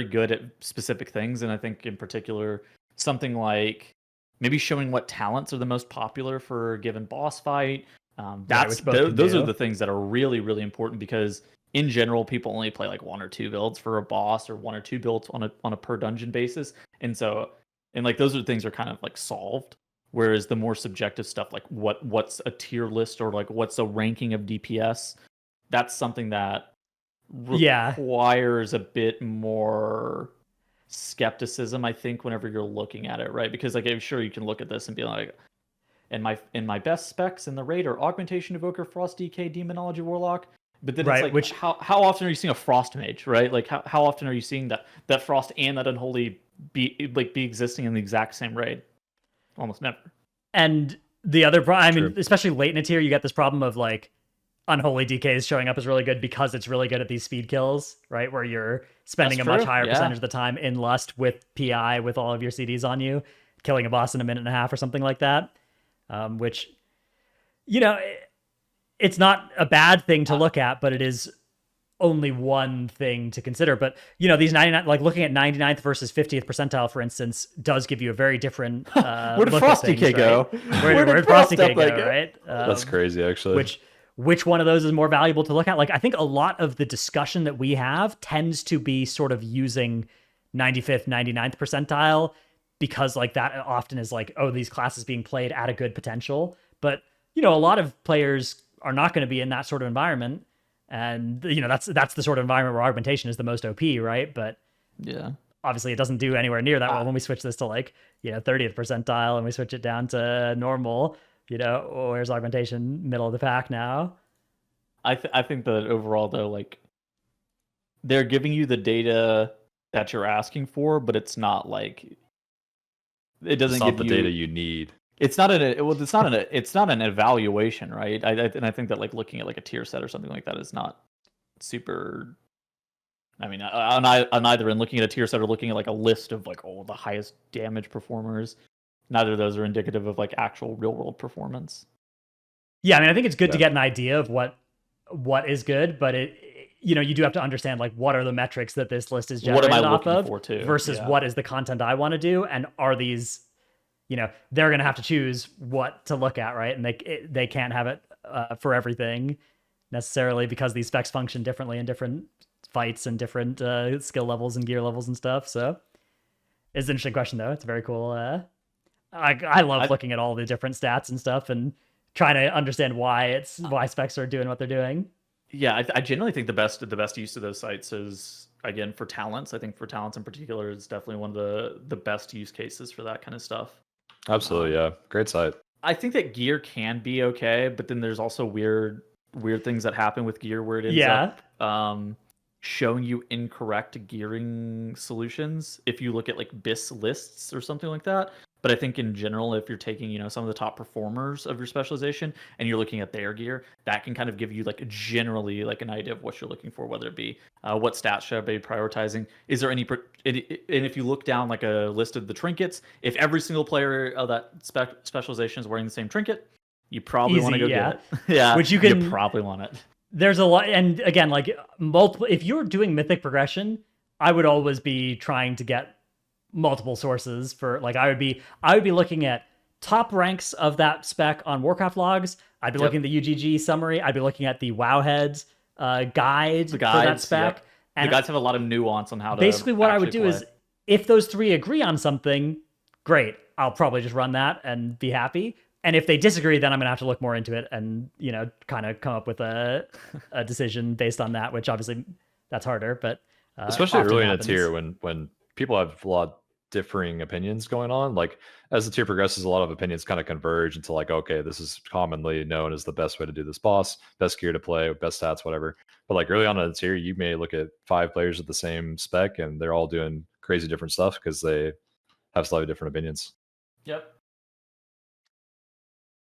good at specific things, and I think in particular something like maybe showing what talents are the most popular for a given boss fight. Those are the things that are really, really important, because in general, people only play like 1 or 2 builds for a boss, or 1 or 2 builds on a per dungeon basis. And like those are things are kind of like solved. Whereas the more subjective stuff, like what's a tier list, or like what's a ranking of DPS, that's something that requires a bit more skepticism, I think, whenever you're looking at it, right? Because like I'm sure you can look at this and be like, in my best specs in the raid are Augmentation, Evoker, Frost, DK, Demonology, Warlock. But then it's like, how often are you seeing a Frost Mage, right? Like how often are you seeing that Frost and that Unholy be existing in the exact same raid? Almost never. And the other I mean, especially late in a tier, you get this problem of like Unholy DKs showing up as really good because it's really good at these speed kills, right? Where you're spending a much higher percentage of the time in Lust with PI with all of your CDs on you, killing a boss in a minute and a half or something like that. Which, you know, it's not a bad thing to look at, but it is only one thing to consider. But, you know, these 99, like looking at 99th versus 50th percentile, for instance, does give you a very different where did Frost DK go? Where did Frost DK go, right? That's crazy, actually. Which one of those is more valuable to look at? Like, I think a lot of the discussion that we have tends to be sort of using 95th, 99th percentile, because like that often is like, oh, these classes being played at a good potential. But, you know, a lot of players are not going to be in that sort of environment. And, you know, that's the sort of environment where augmentation is the most OP, right? But yeah, obviously it doesn't do anywhere near that well when we switch this to like, you know, 30th percentile and we switch it down to normal, you know, where's augmentation middle of the pack now? I think that overall though, like they're giving you the data that you're asking for, but it's not like, it doesn't give the data you need. It's not an evaluation, right? And I think that like looking at like a tier set or something like that is not super. I mean, on either end, looking at a tier set or looking at like a list of like the highest damage performers, neither of those are indicative of like actual real world performance. Yeah, I mean, I think it's good to get an idea of what is good, but you know, you do have to understand like what are the metrics that this list is generated off of versus what is the content I want to do, and are these, you know, they're gonna have to choose what to look at, right? And they can't have it for everything necessarily, because these specs function differently in different fights and different skill levels and gear levels and stuff. So it's an interesting question though. It's very cool. I love looking at all the different stats and stuff and trying to understand why specs are doing what they're doing. Yeah, I generally think the best use of those sites is, again, for talents. I think for talents in particular, it's definitely one of the best use cases for that kind of stuff. Absolutely, yeah. Great site. I think that gear can be okay, but then there's also weird things that happen with gear where it ends up showing you incorrect gearing solutions if you look at like BIS lists or something like that. But I think in general, if you're taking, you know, some of the top performers of your specialization and you're looking at their gear, that can kind of give you like generally like an idea of what you're looking for, whether it be what stats should I be prioritizing. Is there any, and if you look down like a list of the trinkets, if every single player of that specialization is wearing the same trinket, you probably want to go get it. Yeah, which you probably want it. There's a lot, and again, like multiple. If you're doing mythic progression, I would always be trying to get multiple sources for, like, I would be looking at top ranks of that spec on Warcraft Logs. I'd be looking at the UGG summary. I'd be looking at the Wowheads guide The for that guides, spec. yep. And the guides have a lot of nuance on how to basically what I would do actually is play. if those three agree on something, great. I'll probably just run that and be happy. And if they disagree, then I'm gonna have to look more into it and kind of come up with a decision based on that. Which obviously that's harder, but especially often early in a happens. tier when people have a lot differing opinions going on. Like as the tier progresses, a lot of opinions kind of converge into like, okay, this is commonly known as the best way to do this boss, best gear to play, best stats, whatever. But like early on in the tier, you may look at 5 players with the same spec and they're all doing crazy different stuff because they have slightly different opinions. Yep.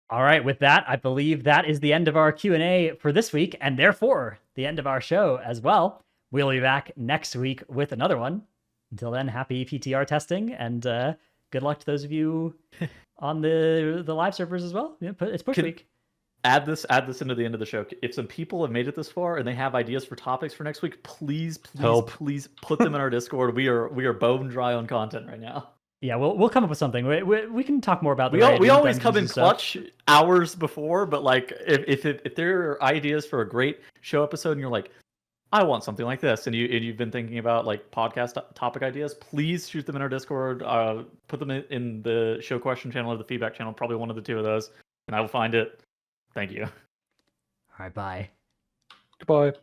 All right, with that, I believe that is the end of our Q&A for this week, and therefore the end of our show as well. We'll be back next week with another one. Until then, happy PTR testing, and good luck to those of you on the live servers as well. Yeah, it's push week. Add this into the end of the show. If some people have made it this far and they have ideas for topics for next week, please put them in our Discord. We are bone dry on content right now. Yeah, we'll come up with something. We can talk more about the we always come in and stuff. clutch hours before, but like if there are ideas for a great show episode and you're like, I want something like this, and you've been thinking about like podcast topic ideas, please shoot them in our Discord. Put them in the show question channel or the feedback channel, probably one of the two of those, and I will find it. Thank you. All right, bye. Goodbye.